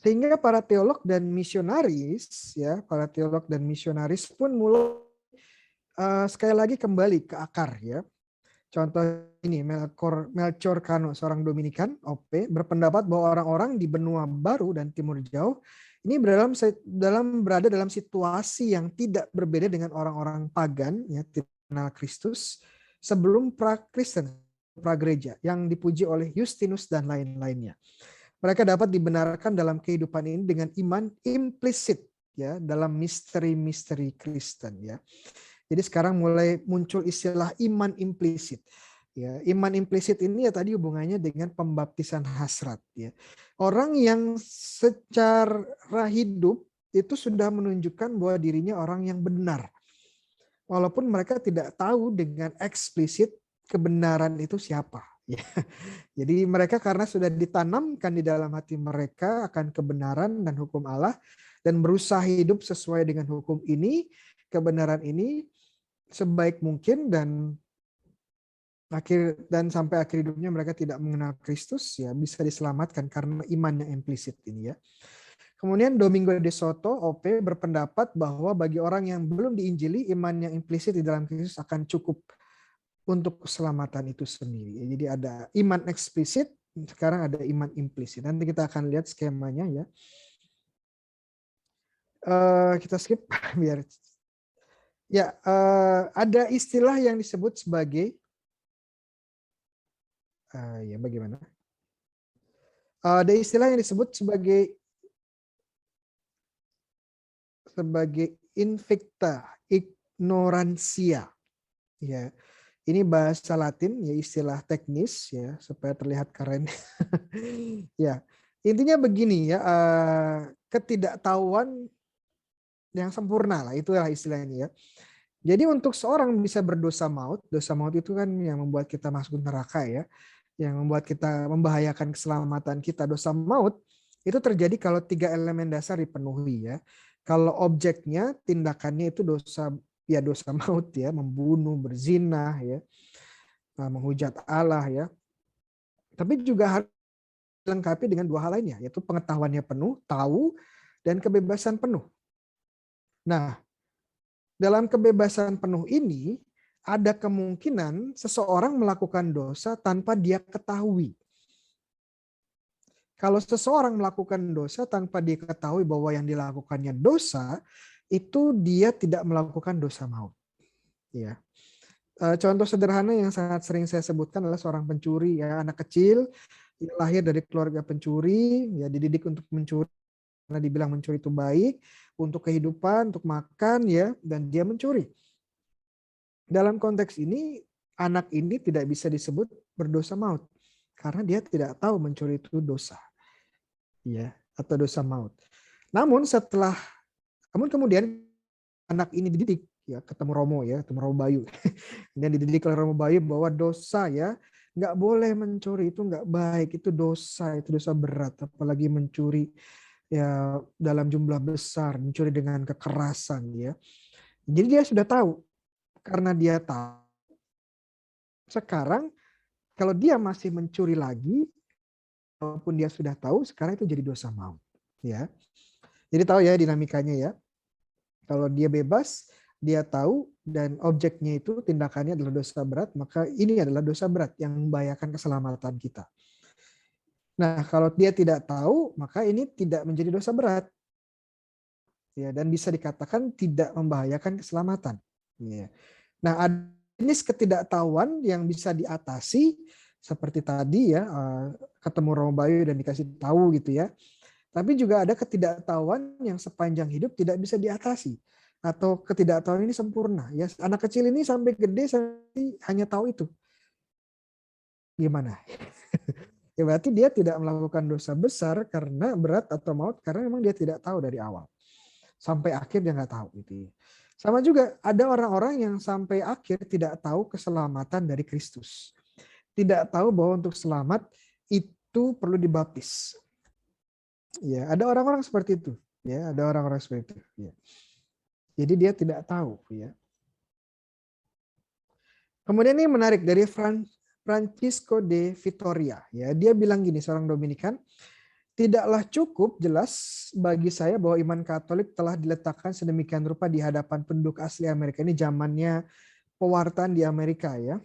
Sehingga para teolog dan misionaris ya, para teolog dan misionaris pun mulai sekali lagi kembali ke akar ya. Contoh ini Melchor Cano, seorang Dominikan OP, berpendapat bahwa orang-orang di benua baru dan timur jauh ini berada dalam situasi yang tidak berbeda dengan orang-orang pagan ya, tidak mengenal Kristus sebelum pra-Kristen, pra-gereja yang dipuji oleh Justinus dan lain-lainnya. Mereka dapat dibenarkan dalam kehidupan ini dengan iman implisit ya, dalam misteri-misteri Kristen ya. Jadi sekarang mulai muncul istilah iman implisit. Ya, iman implisit ini ya tadi hubungannya dengan pembaptisan hasrat ya. Orang yang secara hidup itu sudah menunjukkan bahwa dirinya orang yang benar. Walaupun mereka tidak tahu dengan eksplisit kebenaran itu siapa Ya, jadi mereka karena sudah ditanamkan di dalam hati mereka akan kebenaran dan hukum Allah dan berusaha hidup sesuai dengan hukum ini, kebenaran ini sebaik mungkin dan sampai akhir hidupnya mereka tidak mengenal Kristus, ya bisa diselamatkan karena iman yang implisit ini ya. Kemudian Domingo de Soto, OP, berpendapat bahwa bagi orang yang belum diinjili, iman yang implisit di dalam Kristus akan cukup untuk keselamatan itu sendiri. Jadi ada iman eksplisit, sekarang ada iman implisit. Nanti kita akan lihat skemanya ya. Kita skip biar ya. Ada istilah yang disebut sebagai ya bagaimana? Ada istilah yang disebut sebagai invicta ignorantia. Ya, ini bahasa Latin ya, istilah teknis ya supaya terlihat keren. Ya, intinya begini ya, ketidaktahuan yang sempurna lah, itulah istilahnya ya. Jadi untuk seorang bisa berdosa maut, dosa maut itu kan yang membuat kita masuk neraka ya, yang membuat kita membahayakan keselamatan kita. Dosa maut itu terjadi kalau 3 elemen dasar dipenuhi ya. Kalau objeknya, tindakannya itu dosa maut ya, membunuh, berzina ya, menghujat Allah ya. Tapi juga harus dilengkapi dengan 2 hal lainnya, yaitu pengetahuannya penuh, tahu, dan kebebasan penuh. Nah, dalam kebebasan penuh ini ada kemungkinan seseorang melakukan dosa tanpa dia ketahui. Kalau seseorang melakukan dosa tanpa dia ketahui bahwa yang dilakukannya dosa, itu dia tidak melakukan dosa maut. Ya. Contoh sederhana yang sangat sering saya sebutkan adalah seorang pencuri ya, anak kecil yang lahir dari keluarga pencuri, ya dididik untuk mencuri karena dibilang mencuri itu baik untuk kehidupan, untuk makan ya, dan dia mencuri. Dalam konteks ini anak ini tidak bisa disebut berdosa maut karena dia tidak tahu mencuri itu dosa. Ya, atau dosa maut. Namun kemudian anak ini dididik ya, ketemu Romo Bayu. Dan dididik oleh Romo Bayu bahwa dosa ya, nggak boleh mencuri, itu nggak baik, itu dosa berat, apalagi mencuri ya dalam jumlah besar, mencuri dengan kekerasan ya. Jadi dia sudah tahu. Karena dia tahu, sekarang kalau dia masih mencuri lagi, walaupun dia sudah tahu, sekarang itu jadi dosa maut ya. Jadi tahu ya dinamikanya ya. Kalau dia bebas, dia tahu dan objeknya itu tindakannya adalah dosa berat, maka ini adalah dosa berat yang membahayakan keselamatan kita. Nah, kalau dia tidak tahu, maka ini tidak menjadi dosa berat. Ya, dan bisa dikatakan tidak membahayakan keselamatan. Ya. Nah, ada jenis ketidaktahuan yang bisa diatasi seperti tadi ya, ketemu Romo Bayu dan dikasih tahu gitu ya. Tapi juga ada ketidaktahuan yang sepanjang hidup tidak bisa diatasi, atau ketidaktahuan ini sempurna ya. Anak kecil ini sampai gede hanya tahu itu. Gimana? Ya berarti dia tidak melakukan dosa besar karena berat atau maut karena memang dia tidak tahu dari awal. Sampai akhir dia nggak tahu gitu. Sama juga ada orang-orang yang sampai akhir tidak tahu keselamatan dari Kristus. Tidak tahu bahwa untuk selamat itu perlu dibaptis. Ya, ada orang-orang seperti itu. Ya, ada orang-orang seperti itu. Ya. Jadi dia tidak tahu. Ya. Kemudian ini menarik dari Francisco de Vitoria. Ya, dia bilang gini, seorang Dominikan, tidaklah cukup jelas bagi saya bahwa iman Katolik telah diletakkan sedemikian rupa di hadapan penduduk asli Amerika. Ini zamannya pewartaan di Amerika ya.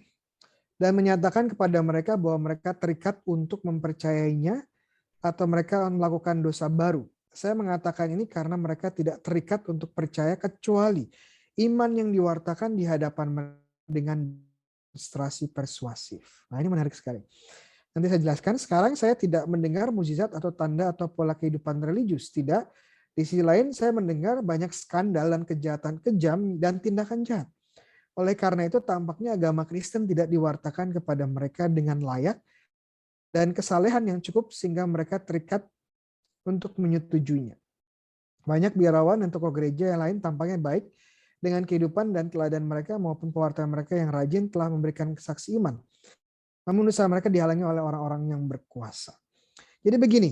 Dan menyatakan kepada mereka bahwa mereka terikat untuk mempercayainya atau mereka melakukan dosa baru. Saya mengatakan ini karena mereka tidak terikat untuk percaya kecuali iman yang diwartakan di hadapan mereka dengan demonstrasi persuasif. Nah, ini menarik sekali. Nanti saya jelaskan. Sekarang saya tidak mendengar mukjizat atau tanda atau pola kehidupan religius. Tidak. Di sisi lain saya mendengar banyak skandal dan kejahatan kejam dan tindakan jahat. Oleh karena itu tampaknya agama Kristen tidak diwartakan kepada mereka dengan layak dan kesalehan yang cukup sehingga mereka terikat untuk menyetujuinya. Banyak biarawan dan tokoh gereja yang lain tampaknya baik dengan kehidupan dan teladan mereka maupun pewartaan mereka yang rajin telah memberikan kesaksi iman. namun usaha mereka dihalangi oleh orang-orang yang berkuasa. Jadi begini,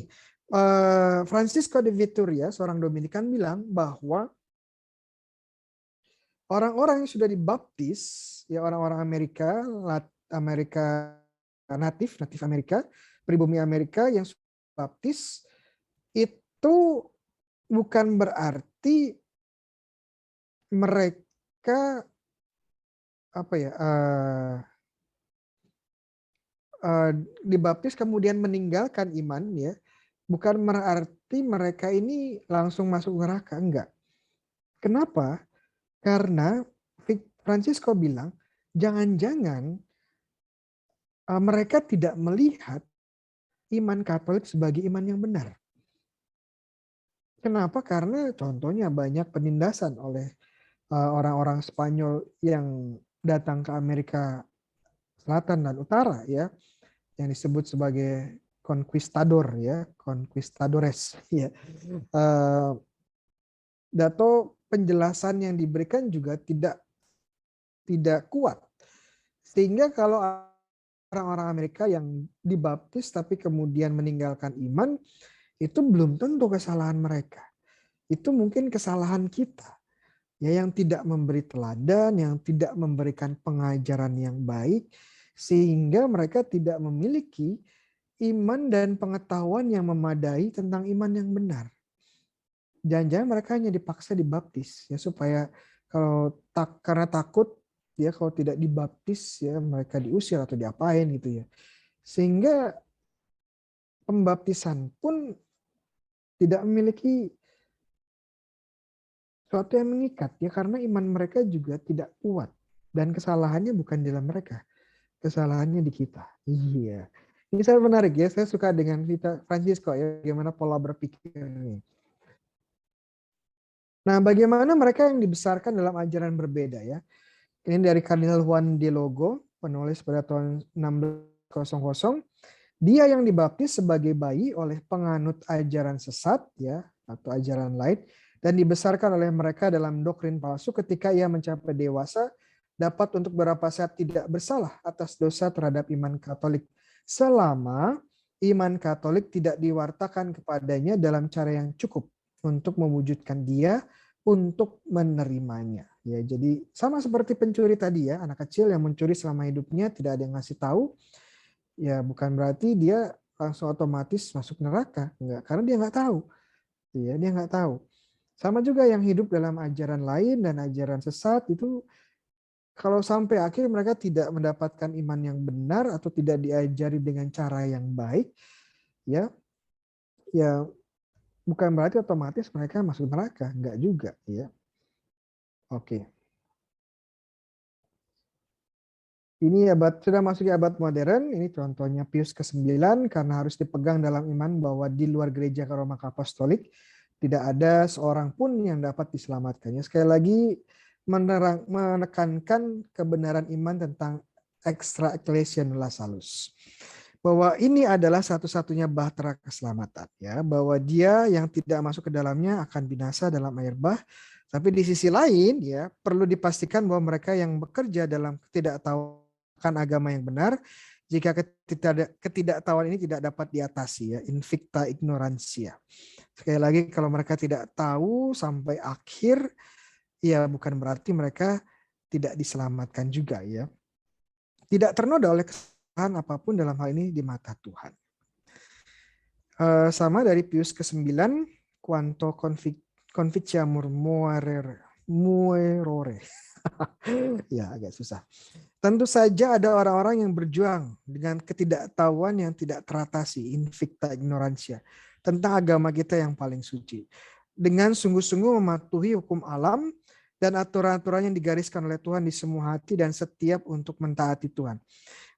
Francisco de Vitoria, seorang Dominikan, bilang bahwa orang-orang yang sudah dibaptis, ya orang-orang Amerika, Amerika natif Amerika, pribumi Amerika yang sudah dibaptis, itu bukan berarti mereka apa ya dibaptis kemudian meninggalkan iman, ya, bukan berarti mereka ini langsung masuk neraka, enggak. Kenapa? Karena Francisco bilang jangan-jangan mereka tidak melihat iman Katolik sebagai iman yang benar. Kenapa? Karena contohnya banyak penindasan oleh orang-orang Spanyol yang datang ke Amerika Selatan dan Utara, ya, yang disebut sebagai conquistador, ya, conquistadores, ya. Dato penjelasan yang diberikan juga tidak kuat, sehingga kalau orang-orang Amerika yang dibaptis tapi kemudian meninggalkan iman, itu belum tentu kesalahan mereka. Itu mungkin kesalahan kita, ya, yang tidak memberi teladan, yang tidak memberikan pengajaran yang baik, sehingga mereka tidak memiliki iman dan pengetahuan yang memadai tentang iman yang benar. Jangan-jangan mereka hanya dipaksa dibaptis, ya, supaya karena takut, ya, kalau tidak dibaptis, ya, mereka diusir atau diapain gitu, ya. Sehingga pembaptisan pun tidak memiliki sesuatu yang mengikat, ya, karena iman mereka juga tidak kuat, dan kesalahannya bukan di dalam mereka, kesalahannya di kita. Iya, ini sangat menarik, ya. Saya suka dengan Francisco, ya, bagaimana pola berpikirnya. Nah, bagaimana mereka yang dibesarkan dalam ajaran berbeda, ya. Ini dari Kardinal Juan de Logo, penulis pada tahun 1600. Dia yang dibaptis sebagai bayi oleh penganut ajaran sesat, ya, atau ajaran lain, dan dibesarkan oleh mereka dalam doktrin palsu. Ketika ia mencapai dewasa, dapat untuk beberapa saat tidak bersalah atas dosa terhadap iman Katolik, selama iman Katolik tidak diwartakan kepadanya dalam cara yang cukup untuk mewujudkan dia untuk menerimanya. Ya, jadi sama seperti pencuri tadi, ya, anak kecil yang mencuri selama hidupnya tidak ada yang ngasih tahu, ya, bukan berarti dia langsung otomatis masuk neraka, enggak, karena dia nggak tahu, ya, dia nggak tahu. Sama juga yang hidup dalam ajaran lain dan ajaran sesat itu, kalau sampai akhir mereka tidak mendapatkan iman yang benar atau tidak diajari dengan cara yang baik, ya, ya, bukan berarti otomatis mereka masuk neraka, enggak juga, ya. Oke. Ini sudah masuk di abad modern. Ini contohnya Pius ke-9, karena harus dipegang dalam iman bahwa di luar gereja Roma Apostolik tidak ada seorang pun yang dapat diselamatkannya. Sekali lagi menekankan kebenaran iman tentang extra ecclesia nulla salus. Bahwa ini adalah satu-satunya bahtera keselamatan, ya, bahwa dia yang tidak masuk ke dalamnya akan binasa dalam air bah. Tapi di sisi lain, ya, perlu dipastikan bahwa mereka yang bekerja dalam ketidaktahuan agama yang benar, jika ketidaktahuan ini tidak dapat diatasi, ya, invicta ignorantia. Sekali lagi, kalau mereka tidak tahu sampai akhir, ya, bukan berarti mereka tidak diselamatkan juga, ya. Tidak ternoda oleh kesalahan apapun dalam hal ini di mata Tuhan. Sama dari Pius ke-9, quanto conficiamur muerore. Ya, agak susah. Tentu saja ada orang-orang yang berjuang dengan ketidaktahuan yang tidak teratasi, invicta ignorantia, tentang agama kita yang paling suci. Dengan sungguh-sungguh mematuhi hukum alam dan aturan-aturan yang digariskan oleh Tuhan di semua hati dan setiap untuk mentaati Tuhan.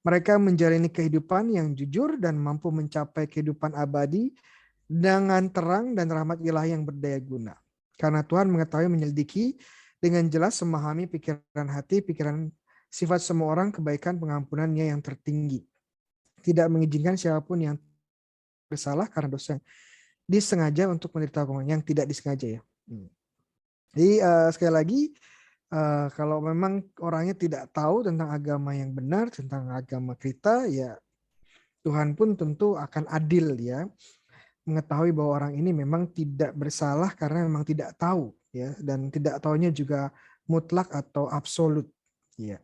Mereka menjalani kehidupan yang jujur dan mampu mencapai kehidupan abadi dengan terang dan rahmat ilahi yang berdaya guna. Karena Tuhan mengetahui, menyelidiki dengan jelas, memahami pikiran hati, pikiran sifat semua orang, kebaikan pengampunannya yang tertinggi. Tidak mengizinkan siapapun yang bersalah karena dosa yang disengaja untuk menderita hukuman, yang tidak disengaja, ya. Jadi sekali lagi, Kalau memang orangnya tidak tahu tentang agama yang benar, tentang agama kita, ya Tuhan pun tentu akan adil ya, mengetahui bahwa orang ini memang tidak bersalah karena memang tidak tahu ya, dan tidak taunya juga mutlak atau absolut ya.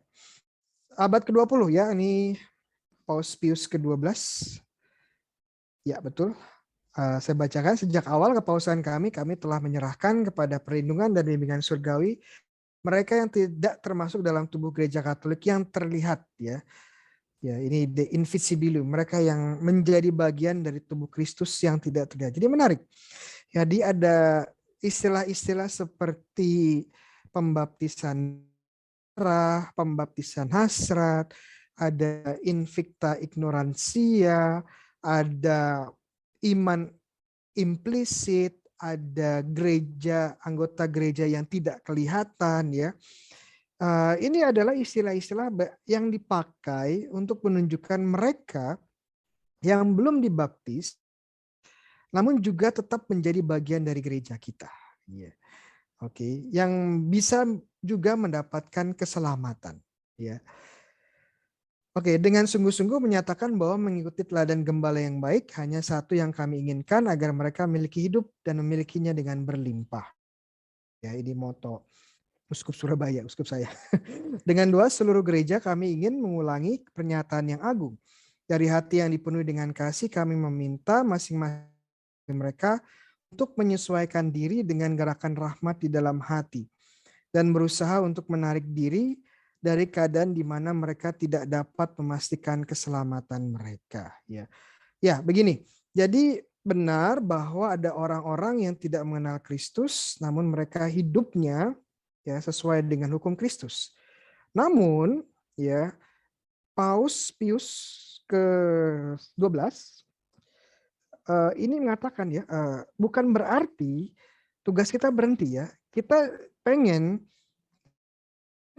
Abad ke-20 ya, ini Paus Pius ke-12. Ya, betul. Saya bacakan, sejak awal kepausan kami telah menyerahkan kepada perlindungan dan bimbingan surgawi mereka yang tidak termasuk dalam tubuh gereja Katolik yang terlihat ya. Ya, ini the invisibilum, mereka yang menjadi bagian dari tubuh Kristus yang tidak terlihat. Jadi menarik. Jadi ada istilah-istilah seperti pembaptisan darah, pembaptisan hasrat, ada invicta ignorantia, ada iman implisit, ada gereja, anggota gereja yang tidak kelihatan ya. Ini adalah istilah-istilah yang dipakai untuk menunjukkan mereka yang belum dibaptis, namun juga tetap menjadi bagian dari gereja kita. Ya. Oke, yang bisa juga mendapatkan keselamatan. Ya. Oke, dengan sungguh-sungguh menyatakan bahwa mengikuti teladan gembala yang baik hanya satu yang kami inginkan, agar mereka memiliki hidup dan memilikinya dengan berlimpah. Ya, ini moto Uskup Surabaya, uskup saya. Dengan doa seluruh gereja kami ingin mengulangi pernyataan yang agung. Dari hati yang dipenuhi dengan kasih kami meminta masing-masing mereka untuk menyesuaikan diri dengan gerakan rahmat di dalam hati dan berusaha untuk menarik diri dari keadaan di mana mereka tidak dapat memastikan keselamatan mereka. Ya, begini. Jadi benar bahwa ada orang-orang yang tidak mengenal Kristus, namun mereka hidupnya ya sesuai dengan hukum Kristus. Namun ya Paus Pius ke-12 ini mengatakan ya, bukan berarti tugas kita berhenti ya. Kita pengen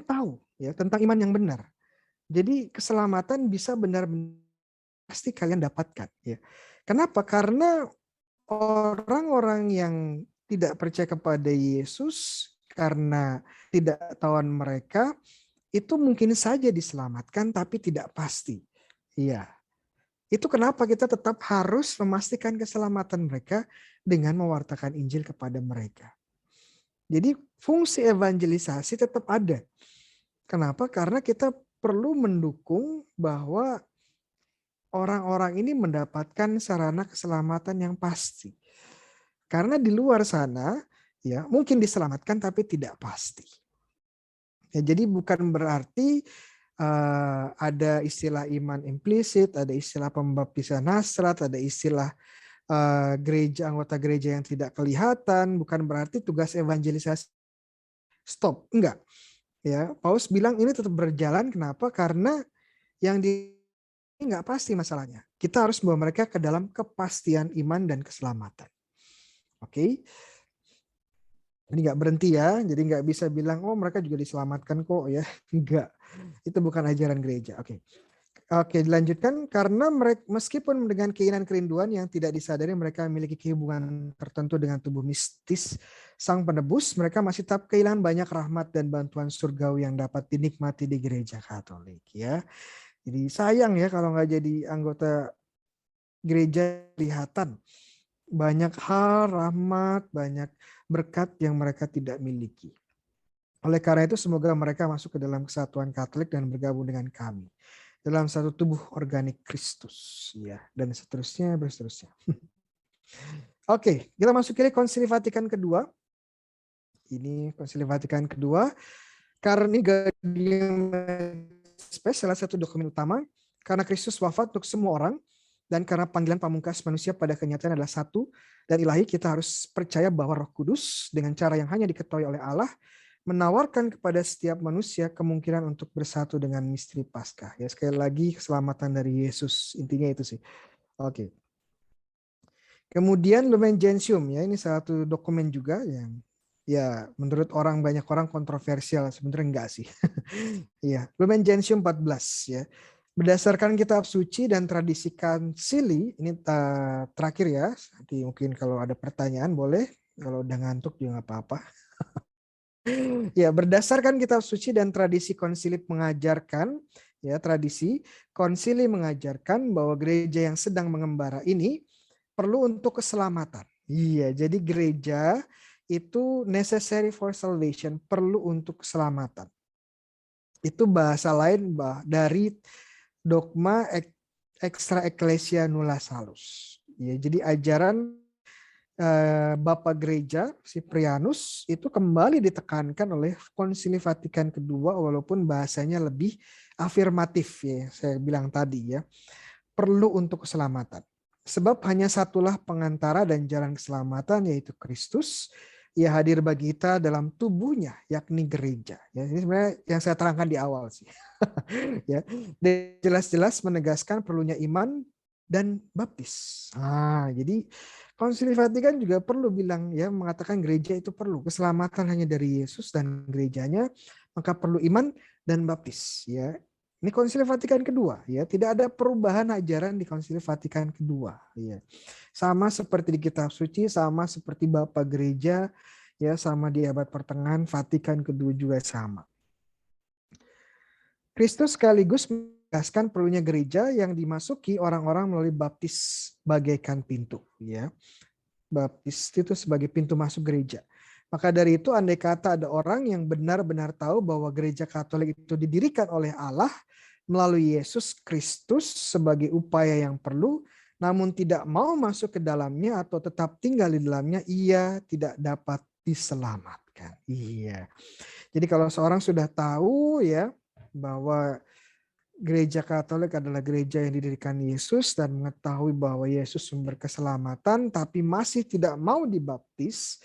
tahu ya tentang iman yang benar. Jadi keselamatan bisa benar-benar pasti kalian dapatkan ya. Kenapa? Karena orang-orang yang tidak percaya kepada Yesus karena tidak tahuan mereka itu mungkin saja diselamatkan tapi tidak pasti. Iya. Itu kenapa kita tetap harus memastikan keselamatan mereka dengan mewartakan Injil kepada mereka. Jadi fungsi evangelisasi tetap ada. Kenapa? Karena kita perlu mendukung bahwa orang-orang ini mendapatkan sarana keselamatan yang pasti. Karena di luar sana ya mungkin diselamatkan tapi tidak pasti. Ya, jadi bukan berarti ada istilah iman implisit, ada istilah pembaptisan hasrat, ada istilah gereja, anggota gereja yang tidak kelihatan, bukan berarti tugas evangelisasi stop, enggak. Ya, Paus bilang ini tetap berjalan. Kenapa? Karena yang ini enggak pasti masalahnya. Kita harus membawa mereka ke dalam kepastian iman dan keselamatan. Oke. Jadi nggak berhenti ya, jadi nggak bisa bilang oh mereka juga diselamatkan kok ya, enggak. Itu bukan ajaran gereja. Oke, dilanjutkan karena mereka meskipun dengan keinginan kerinduan yang tidak disadari mereka memiliki hubungan tertentu dengan tubuh mistis Sang Penebus, mereka masih tetap kehilangan banyak rahmat dan bantuan surgawi yang dapat dinikmati di gereja Katolik ya. Jadi sayang ya kalau nggak jadi anggota gereja kelihatan banyak hal rahmat, banyak berkat yang mereka tidak miliki. Oleh karena itu semoga mereka masuk ke dalam kesatuan Katolik dan bergabung dengan kami dalam satu tubuh organik Kristus ya, dan seterusnya. Oke, kita masuk ke Konsili Vatikan kedua. Ini Konsili Vatikan kedua karena ini Gaudium et Spes salah satu dokumen utama karena Kristus wafat untuk semua orang dan karena panggilan pamungkas manusia pada kenyataan adalah satu dan ilahi, kita harus percaya bahwa Roh Kudus dengan cara yang hanya diketahui oleh Allah menawarkan kepada setiap manusia kemungkinan untuk bersatu dengan misteri Paskah. Ya, sekali lagi keselamatan dari Yesus, intinya itu sih. Oke. Kemudian Lumen Gentium ya, ini satu dokumen juga yang ya menurut banyak orang kontroversial, sebenarnya enggak sih. Ya, Lumen Gentium 14 ya. Berdasarkan kitab suci dan tradisi kansili, ini terakhir ya. Nanti mungkin kalau ada pertanyaan boleh, kalau udah ngantuk juga nggak apa-apa. Ya, berdasarkan kitab suci dan tradisi konsili mengajarkan, ya tradisi konsili mengajarkan bahwa gereja yang sedang mengembara ini perlu untuk keselamatan. Iya, jadi gereja itu necessary for salvation, perlu untuk keselamatan. Itu bahasa lain dari dogma extra ecclesia nulla salus. Ya, jadi ajaran Bapak Gereja Cyprianus itu kembali ditekankan oleh Konsili Vatikan kedua walaupun bahasanya lebih afirmatif ya, saya bilang tadi ya, perlu untuk keselamatan. Sebab hanya satulah pengantara dan jalan keselamatan yaitu Kristus. Ia hadir bagi kita dalam tubuhnya yakni gereja. Ya, ini sebenarnya yang saya terangkan di awal sih. Ya, dan jelas-jelas menegaskan perlunya iman dan baptis. Jadi Konsili Vatikan juga perlu bilang ya, mengatakan gereja itu perlu keselamatan hanya dari Yesus dan gerejanya, maka perlu iman dan baptis ya. Ini Konsili Vatikan kedua ya, tidak ada perubahan ajaran di Konsili Vatikan kedua ya. Sama seperti di kitab suci, sama seperti Bapak Gereja ya, sama di abad pertengahan Vatikan kedua juga sama. Kristus sekaligus menegaskan perlunya gereja yang dimasuki orang-orang melalui baptis bagaikan pintu ya. Baptis itu sebagai pintu masuk gereja. Maka dari itu andai kata ada orang yang benar-benar tahu bahwa gereja Katolik itu didirikan oleh Allah melalui Yesus Kristus sebagai upaya yang perlu, namun tidak mau masuk ke dalamnya atau tetap tinggal di dalamnya, ia tidak dapat diselamatkan. Iya. Jadi kalau seorang sudah tahu ya bahwa gereja Katolik adalah gereja yang didirikan Yesus dan mengetahui bahwa Yesus sumber keselamatan, tapi masih tidak mau dibaptis,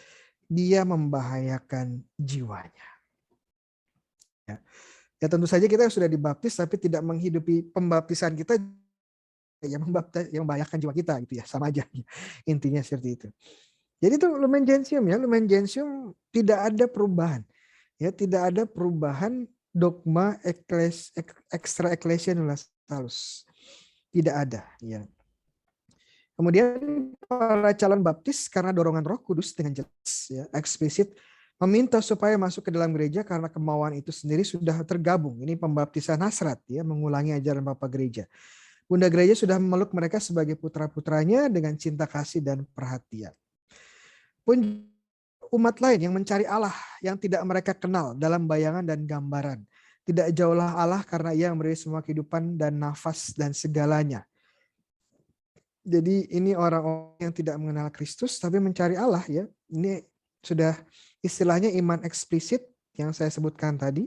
dia membahayakan jiwanya. Ya tentu saja kita yang sudah dibaptis tapi tidak menghidupi pembaptisan kita yang membahayakan jiwa kita gitu ya, sama aja intinya seperti itu. Jadi itu Lumen Gentium ya, Lumen Gentium tidak ada perubahan. Ya, tidak ada perubahan dogma extra ecclesia nulla salus. Tidak ada ya. Kemudian para calon baptis karena dorongan Roh Kudus dengan jelas ya, eksplisit meminta supaya masuk ke dalam gereja karena kemauan itu sendiri sudah tergabung. Ini pembaptisan hasrat ya, mengulangi ajaran Bapak Gereja. Bunda Gereja sudah memeluk mereka sebagai putra-putranya dengan cinta kasih dan perhatian. Pun umat lain yang mencari Allah yang tidak mereka kenal dalam bayangan dan gambaran. Tidak jauhlah Allah karena ia memberi semua kehidupan dan nafas dan segalanya. Jadi ini orang-orang yang tidak mengenal Kristus tapi mencari Allah ya. Ini sudah istilahnya iman eksplisit yang saya sebutkan tadi.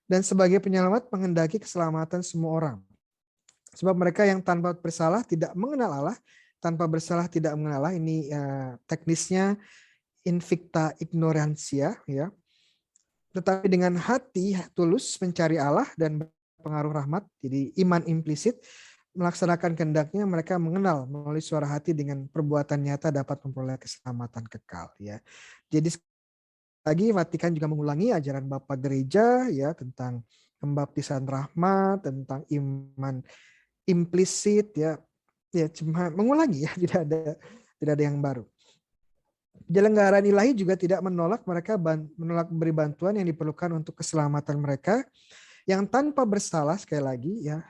Dan sebagai penyelamat menghendaki keselamatan semua orang. Sebab mereka yang tanpa bersalah tidak mengenal Allah, tanpa bersalah tidak mengenal Allah. Ini teknisnya invicta ignorantia ya. Tetapi dengan hati tulus mencari Allah dan pengaruh rahmat, jadi iman implisit melaksanakan kehendaknya, mereka mengenal melalui suara hati dengan perbuatan nyata dapat memperoleh keselamatan kekal ya. Jadi lagi Vatikan juga mengulangi ajaran Bapak Gereja ya tentang pembaptisan rahmat, tentang iman implisit ya. Ya cuma mengulangi ya, tidak ada yang baru. Penyelenggaraan ilahi juga tidak menolak beri bantuan yang diperlukan untuk keselamatan mereka yang tanpa bersalah, sekali lagi ya,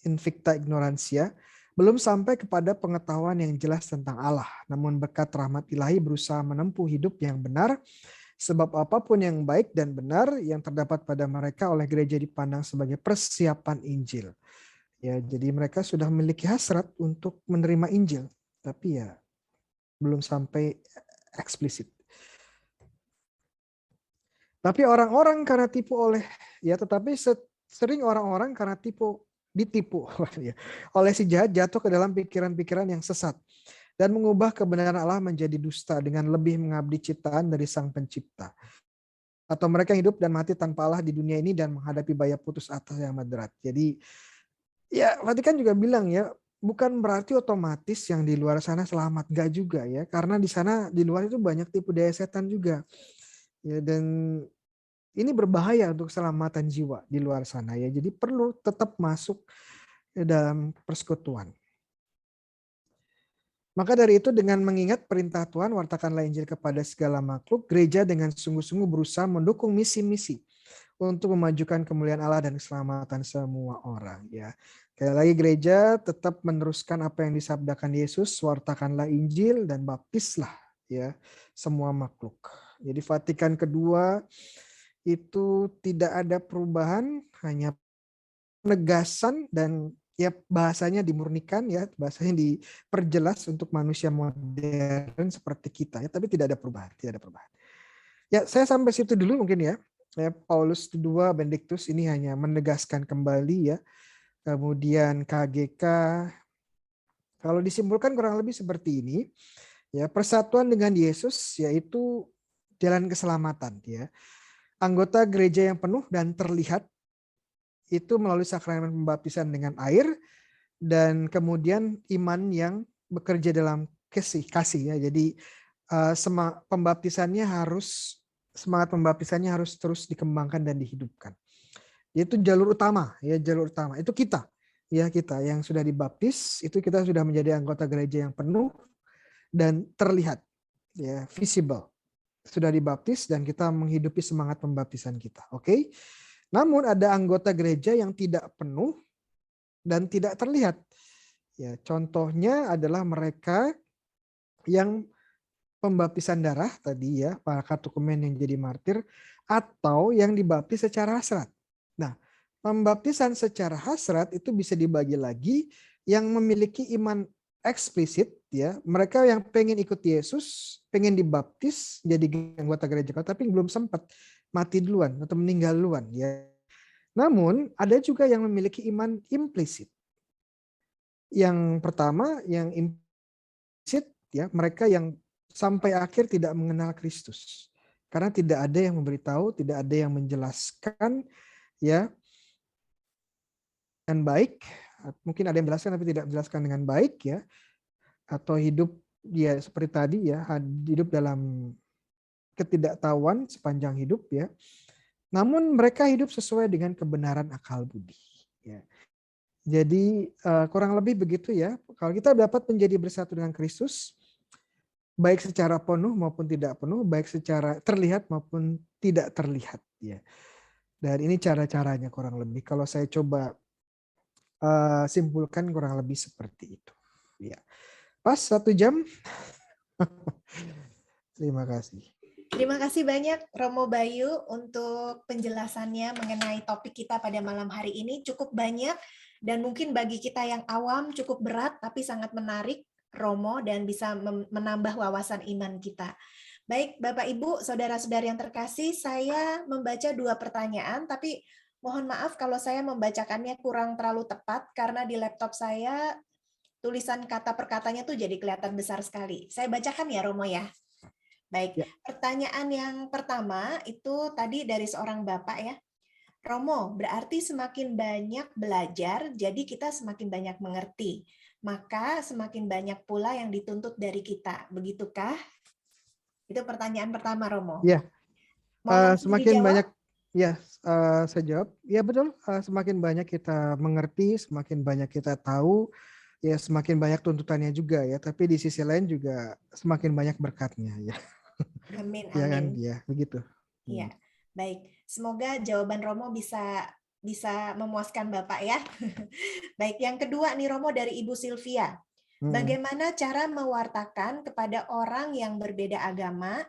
invicta ignorantia, belum sampai kepada pengetahuan yang jelas tentang Allah, namun berkat rahmat ilahi berusaha menempuh hidup yang benar, sebab apapun yang baik dan benar yang terdapat pada mereka oleh gereja dipandang sebagai persiapan Injil. Ya, jadi mereka sudah memiliki hasrat untuk menerima Injil, tapi ya belum sampai eksplisit. Tapi orang-orang karena tipu sering orang-orang karena ditipu oleh si jahat jatuh ke dalam pikiran-pikiran yang sesat dan mengubah kebenaran Allah menjadi dusta dengan lebih mengabdi ciptaan dari Sang Pencipta. Atau mereka hidup dan mati tanpa Allah di dunia ini dan menghadapi bahaya putus asa yang berat. Jadi ya Vatikan juga bilang ya, bukan berarti otomatis yang di luar sana selamat, enggak juga ya, karena di sana di luar itu banyak tipu daya setan juga ya, dan ini berbahaya untuk keselamatan jiwa di luar sana ya, jadi perlu tetap masuk dalam persekutuan. Maka dari itu dengan mengingat perintah Tuhan, wartakanlah Injil kepada segala makhluk, gereja dengan sungguh-sungguh berusaha mendukung misi-misi untuk memajukan kemuliaan Allah dan keselamatan semua orang. Ya, sekali lagi gereja tetap meneruskan apa yang disabdakan Yesus, wartakanlah Injil dan baptislah ya semua makhluk. Jadi Vatikan kedua itu tidak ada perubahan, hanya penegasan dan ya bahasanya dimurnikan ya, bahasanya diperjelas untuk manusia modern seperti kita ya, tapi tidak ada perubahan, tidak ada perubahan. Ya, saya sampai situ dulu mungkin ya. Ya, Paulus II Benedictus ini hanya menegaskan kembali ya. Kemudian KGK kalau disimpulkan kurang lebih seperti ini. Ya, persatuan dengan Yesus yaitu jalan keselamatan ya. Anggota gereja yang penuh dan terlihat itu melalui sakramen pembaptisan dengan air dan kemudian iman yang bekerja dalam kasih ya. Jadi semangat pembaptisannya harus terus dikembangkan dan dihidupkan. Itu jalur utama ya, jalur utama. Itu kita yang sudah dibaptis, itu kita sudah menjadi anggota gereja yang penuh dan terlihat ya, visible. Sudah dibaptis dan kita menghidupi semangat pembaptisan kita. Oke. Namun ada anggota gereja yang tidak penuh dan tidak terlihat. Ya, contohnya adalah mereka yang pembaptisan darah tadi ya, para katekumen yang jadi martir atau yang dibaptis secara hasrat. Nah, pembaptisan secara hasrat itu bisa dibagi lagi yang memiliki iman eksplisit ya, mereka yang pengen ikut Yesus, pengen dibaptis jadi anggota gereja tapi belum sempat, mati duluan atau meninggal duluan ya. Namun ada juga yang memiliki iman implisit. Yang pertama yang implisit ya, mereka yang sampai akhir tidak mengenal Kristus. Karena tidak ada yang memberitahu, tidak ada yang menjelaskan ya dengan baik. Mungkin ada yang menjelaskan tapi tidak menjelaskan dengan baik ya. Atau hidup ya seperti tadi ya, hidup dalam ketidaktahuan sepanjang hidup ya. Namun mereka hidup sesuai dengan kebenaran akal budi ya. Jadi kurang lebih begitu ya. Kalau kita dapat menjadi bersatu dengan Kristus, baik secara penuh maupun tidak penuh, baik secara terlihat maupun tidak terlihat ya. Dan ini cara-caranya kurang lebih. Kalau saya coba simpulkan kurang lebih seperti itu. Ya. Pas 1 jam. Terima kasih. Terima kasih banyak Romo Bayu untuk penjelasannya mengenai topik kita pada malam hari ini. Cukup banyak dan mungkin bagi kita yang awam cukup berat tapi sangat menarik Romo dan bisa menambah wawasan iman kita. Baik Bapak Ibu, saudara-saudari yang terkasih, saya membaca 2 pertanyaan tapi mohon maaf kalau saya membacakannya kurang terlalu tepat karena di laptop saya tulisan kata per katanya tuh jadi kelihatan besar sekali. Saya bacakan ya Romo ya. Baik, Ya. pertanyaan yang pertama itu tadi dari seorang Bapak ya. Romo, berarti semakin banyak belajar, jadi kita semakin banyak mengerti. Maka semakin banyak pula yang dituntut dari kita. Begitukah? Itu pertanyaan pertama, Romo. Ya, Mau langsung semakin dijawab? banyak ya, saya jawab. Ya betul, semakin banyak kita mengerti, semakin banyak kita tahu, ya semakin banyak tuntutannya juga ya. Tapi di sisi lain juga semakin banyak berkatnya ya. Amin, Ya kan, amin. ya begitu. Iya, baik. Semoga jawaban Romo bisa memuaskan Bapak ya. Baik, yang kedua nih Romo dari Ibu Sylvia. Bagaimana cara mewartakan kepada orang yang berbeda agama,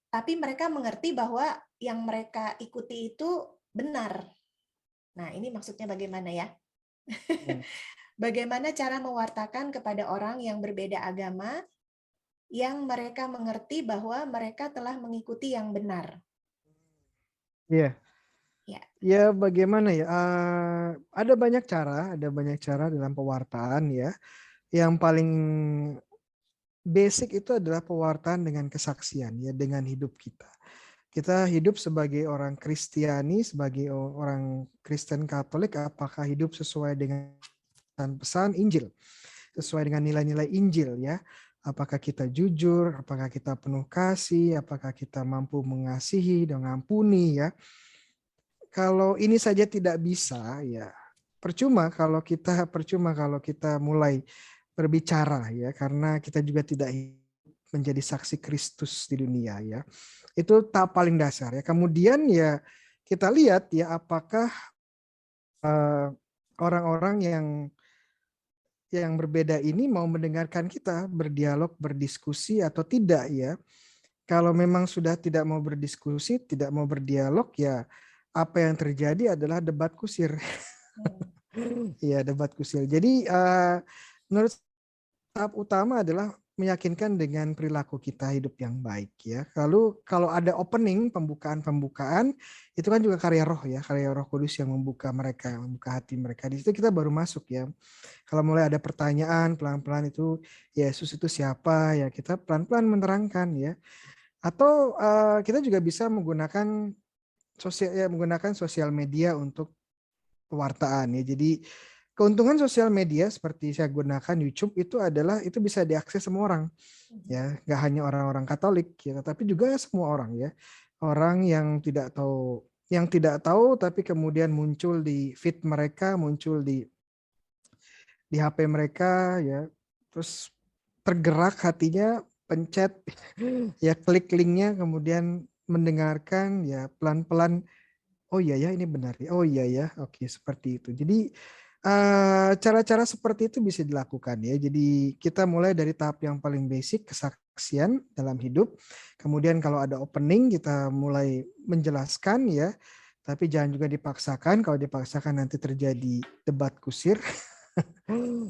tapi mereka mengerti bahwa yang mereka ikuti itu benar. Nah, ini maksudnya bagaimana ya? Bagaimana cara mewartakan kepada orang yang berbeda agama, yang mereka mengerti bahwa mereka telah mengikuti yang benar? Iya. Ya. Ya bagaimana ya? Ada banyak cara dalam pewartaan ya. Yang paling basic itu adalah pewartaan dengan kesaksian ya, dengan hidup kita. Kita hidup sebagai orang Kristiani, sebagai orang Kristen Katolik, apakah hidup sesuai dengan pesan Injil, sesuai dengan nilai-nilai Injil ya? Apakah kita jujur, apakah kita penuh kasih, apakah kita mampu mengasihi dan mengampuni ya? Kalau ini saja tidak bisa ya percuma kalau kita mulai berbicara ya, karena kita juga tidak menjadi saksi Kristus di dunia ya. Itu tahap paling dasar ya. Kemudian ya kita lihat ya apakah orang-orang yang berbeda ini mau mendengarkan kita berdialog, berdiskusi atau tidak ya. Kalau memang sudah tidak mau berdiskusi, tidak mau berdialog ya apa yang terjadi adalah debat kusir. Iya, debat kusir. Jadi menurut tahap utama adalah meyakinkan dengan perilaku kita hidup yang baik ya. Lalu kalau ada opening, pembukaan-pembukaan, itu kan juga karya roh ya, karya Roh Kudus yang membuka mereka, membuka hati mereka. Di situ kita baru masuk ya. Kalau mulai ada pertanyaan, pelan-pelan itu Yesus itu siapa ya, kita pelan-pelan menerangkan ya. Atau kita juga bisa menggunakan sosial media untuk pewartaan ya. Jadi keuntungan sosial media seperti saya gunakan YouTube itu adalah itu bisa diakses semua orang ya, nggak hanya orang-orang Katolik ya, tapi juga semua orang ya. Orang yang tidak tahu tapi kemudian muncul di feed mereka, muncul di HP mereka ya. Terus tergerak hatinya, pencet ya, klik linknya, kemudian mendengarkan ya pelan-pelan. Oh iya ya, ini benar ya. Oh iya ya, oke seperti itu. Jadi cara-cara seperti itu bisa dilakukan ya. Jadi kita mulai dari tahap yang paling basic, kesaksian dalam hidup. Kemudian kalau ada opening kita mulai menjelaskan ya. Tapi jangan juga dipaksakan. Kalau dipaksakan nanti terjadi debat kusir.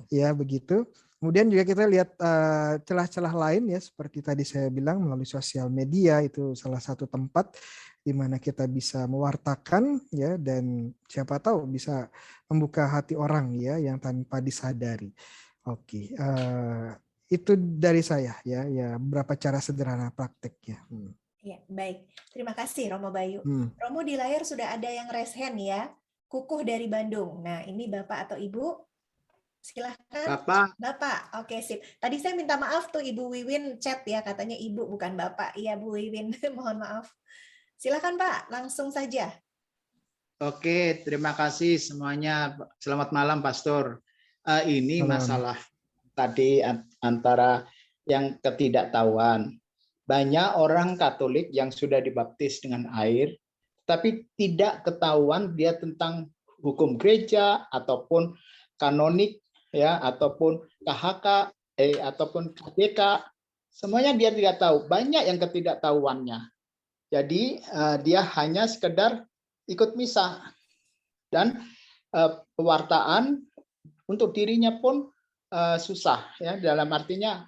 Ya begitu. Kemudian juga kita lihat celah-celah lain ya, seperti tadi saya bilang melalui sosial media itu salah satu tempat di mana kita bisa mewartakan ya, dan siapa tahu bisa membuka hati orang ya yang tanpa disadari. Oke, itu dari saya ya, beberapa cara sederhana prakteknya. Ya, baik. Terima kasih Romo Bayu. Hmm. Romo, di layar sudah ada yang raise hand ya. Kukuh dari Bandung. Nah, ini Bapak atau Ibu? Silahkan. Bapak. Oke, sip. Tadi saya minta maaf tuh Ibu Wiwin chat ya, katanya Ibu bukan Bapak. Iya, Bu Wiwin. Mohon maaf. Silahkan Pak, langsung saja. Oke, terima kasih semuanya. Selamat malam, Pastor. Ini Salam. masalah tadi antara yang ketidaktahuan. Banyak orang Katolik yang sudah dibaptis dengan air, tapi tidak ketahuan dia tentang hukum gereja ataupun kanonik ya, ataupun KHK ataupun KDK. Semuanya dia tidak tahu. Banyak yang ketidaktahuannya. Jadi dia hanya sekedar ikut misa, dan pewartaan untuk dirinya pun susah ya, dalam artinya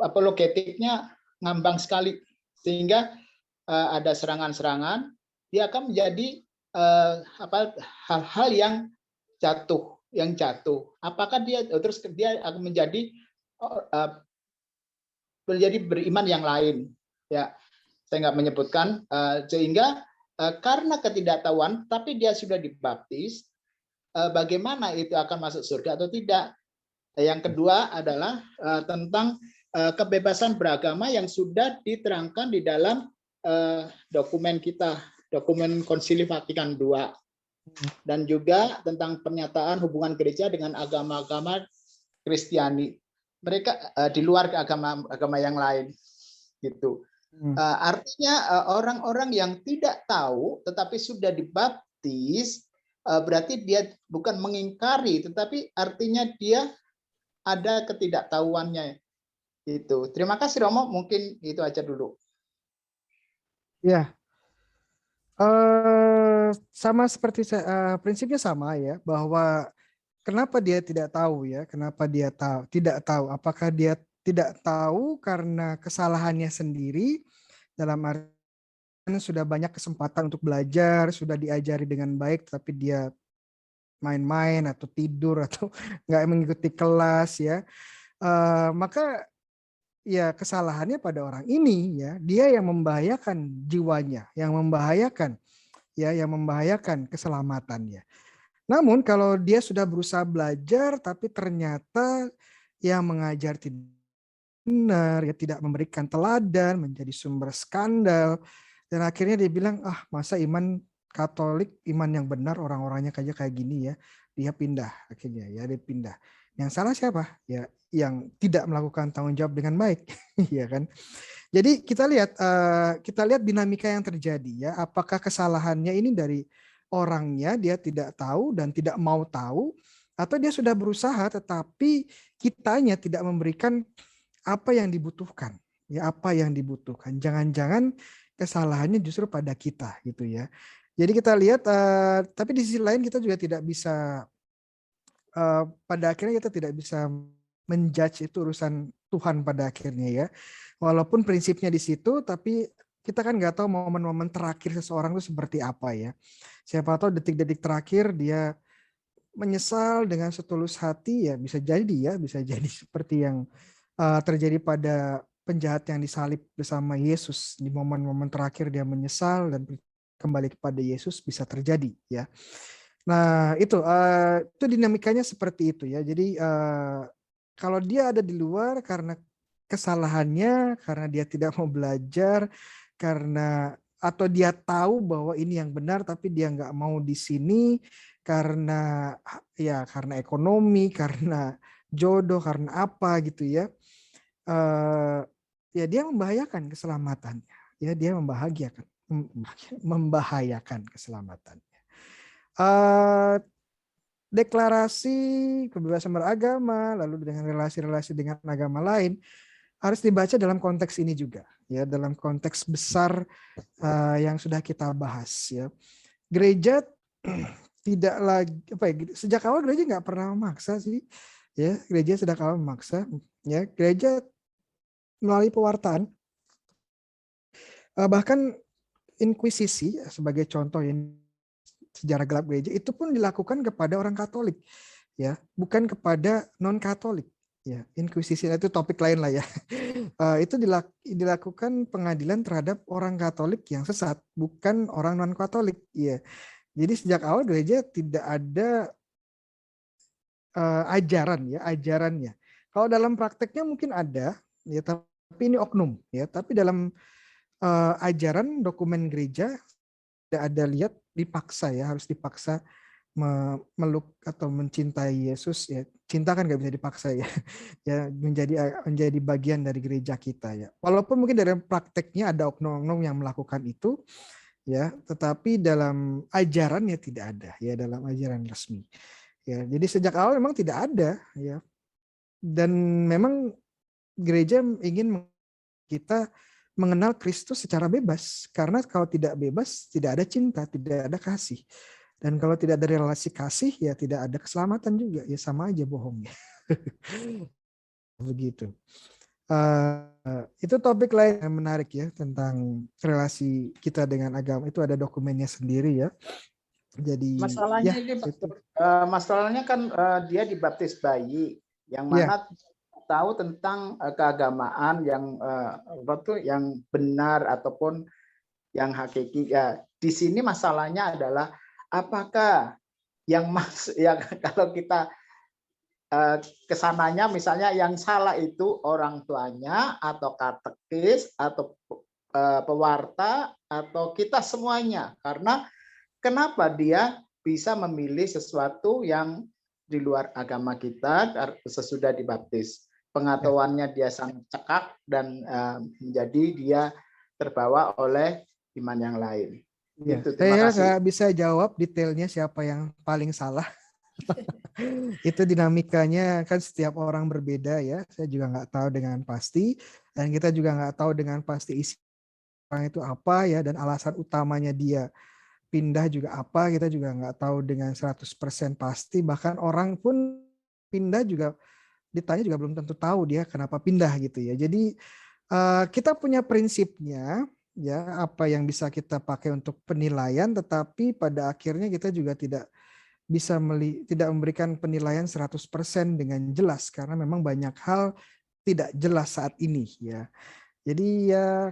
apologetiknya ngambang sekali, sehingga ada serangan-serangan, dia akan menjadi hal-hal yang jatuh. Apakah dia akan menjadi beriman yang lain ya. Saya nggak menyebutkan, sehingga karena ketidaktahuan, tapi dia sudah dibaptis, bagaimana itu akan masuk surga atau tidak. Yang kedua adalah tentang kebebasan beragama yang sudah diterangkan di dalam dokumen kita, dokumen Konsili Vatikan II, dan juga tentang pernyataan hubungan gereja dengan agama-agama Kristiani. Mereka di luar agama yang lain, gitu. Artinya orang-orang yang tidak tahu tetapi sudah dibaptis, berarti dia bukan mengingkari, tetapi artinya dia ada ketidaktahuannya. Itu. Terima kasih Romo, mungkin itu aja dulu. Ya, sama seperti saya, prinsipnya sama ya, bahwa kenapa dia tidak tahu ya, kenapa dia tidak tahu, apakah dia tidak tahu karena kesalahannya sendiri, dalam artian sudah banyak kesempatan untuk belajar, sudah diajari dengan baik, tapi dia main-main atau tidur atau nggak mengikuti kelas ya, maka ya kesalahannya pada orang ini ya, dia yang membahayakan jiwanya, yang membahayakan keselamatannya. Namun kalau dia sudah berusaha belajar tapi ternyata yang mengajar tidak benar, ya tidak memberikan teladan, menjadi sumber skandal, dan akhirnya dia bilang, masa iman Katolik, iman yang benar, orang-orangnya kayak gini ya, dia pindah akhirnya ya, dia pindah. Yang salah siapa? Ya, yang tidak melakukan tanggung jawab dengan baik, ya kan? Jadi kita lihat dinamika yang terjadi ya. Apakah kesalahannya ini dari orangnya, dia tidak tahu dan tidak mau tahu, atau dia sudah berusaha tetapi kitanya tidak memberikan apa yang dibutuhkan. Ya, apa yang dibutuhkan. Jangan-jangan kesalahannya justru pada kita gitu ya. Jadi kita lihat, tapi di sisi lain kita juga tidak bisa, pada akhirnya kita tidak bisa menjudge itu urusan Tuhan pada akhirnya ya. Walaupun prinsipnya di situ, tapi kita kan nggak tahu momen-momen terakhir seseorang itu seperti apa ya. Siapa tahu detik-detik terakhir dia menyesal dengan setulus hati ya, bisa jadi seperti yang terjadi pada penjahat yang disalib bersama Yesus. Di momen-momen terakhir dia menyesal dan kembali kepada Yesus, bisa terjadi ya. Nah itu dinamikanya seperti itu ya. Jadi kalau dia ada di luar karena kesalahannya, karena dia tidak mau belajar, karena atau dia tahu bahwa ini yang benar tapi dia nggak mau di sini karena karena ekonomi, karena jodoh, karena apa gitu ya. Ya dia membahayakan keselamatannya. Ya dia membahayakan keselamatannya. Deklarasi kebebasan beragama, lalu dengan relasi-relasi dengan agama lain harus dibaca dalam konteks ini juga, ya, dalam konteks besar yang sudah kita bahas. Ya, gereja tidak lagi sejak awal gereja nggak pernah memaksa sih, ya, gereja sejak awal memaksa, ya, gereja melalui pewartaan, bahkan inkuisisi sebagai contoh yang sejarah gelap gereja itu pun dilakukan kepada orang Katolik, ya, bukan kepada non Katolik, ya. Inkuisisi itu topik lain lah ya. Itu dilakukan pengadilan terhadap orang Katolik yang sesat, bukan orang non Katolik, ya. Jadi sejak awal gereja tidak ada ajarannya. Kalau dalam prakteknya mungkin ada, ya, tapi ini oknum, ya. Tapi dalam ajaran dokumen gereja tidak ada lihat dipaksa, ya, harus dipaksa memeluk atau mencintai Yesus, ya. Cinta kan nggak bisa dipaksa ya, ya, menjadi bagian dari gereja kita ya. Walaupun mungkin dalam prakteknya ada oknum-oknum yang melakukan itu, ya, tetapi dalam ajarannya tidak ada, ya, dalam ajaran resmi. Ya, jadi sejak awal memang tidak ada, ya, dan memang gereja ingin kita mengenal Kristus secara bebas, karena kalau tidak bebas tidak ada cinta, tidak ada kasih, dan kalau tidak ada relasi kasih ya tidak ada keselamatan juga, ya sama aja bohongnya. Begitu. Itu topik lain yang menarik ya, tentang relasi kita dengan agama, itu ada dokumennya sendiri ya. Jadi masalahnya ya, ini masalahnya kan dia dibaptis bayi, yang mana tahu tentang keagamaan yang yang benar ataupun yang hakiki. Ya, di sini masalahnya adalah apakah yang kalau kita kesananya misalnya yang salah itu orang tuanya atau katekis atau pewarta atau kita semuanya, karena kenapa dia bisa memilih sesuatu yang di luar agama kita sesudah dibaptis. Pengetahuannya dia sangat cekak dan menjadi dia terbawa oleh iman yang lain. Ya, Itu, terima saya kasih. nggak bisa jawab detailnya siapa yang paling salah. Itu dinamikanya kan setiap orang berbeda ya. Saya juga nggak tahu dengan pasti, dan kita juga nggak tahu dengan pasti isi orang itu apa ya, dan alasan utamanya dia pindah juga apa, kita juga nggak tahu dengan 100% pasti. Bahkan orang pun pindah juga ditanya juga belum tentu tahu dia kenapa pindah gitu ya. Jadi kita punya prinsipnya ya, apa yang bisa kita pakai untuk penilaian, tetapi pada akhirnya kita juga tidak bisa tidak memberikan penilaian 100% dengan jelas, karena memang banyak hal tidak jelas saat ini ya. Jadi ya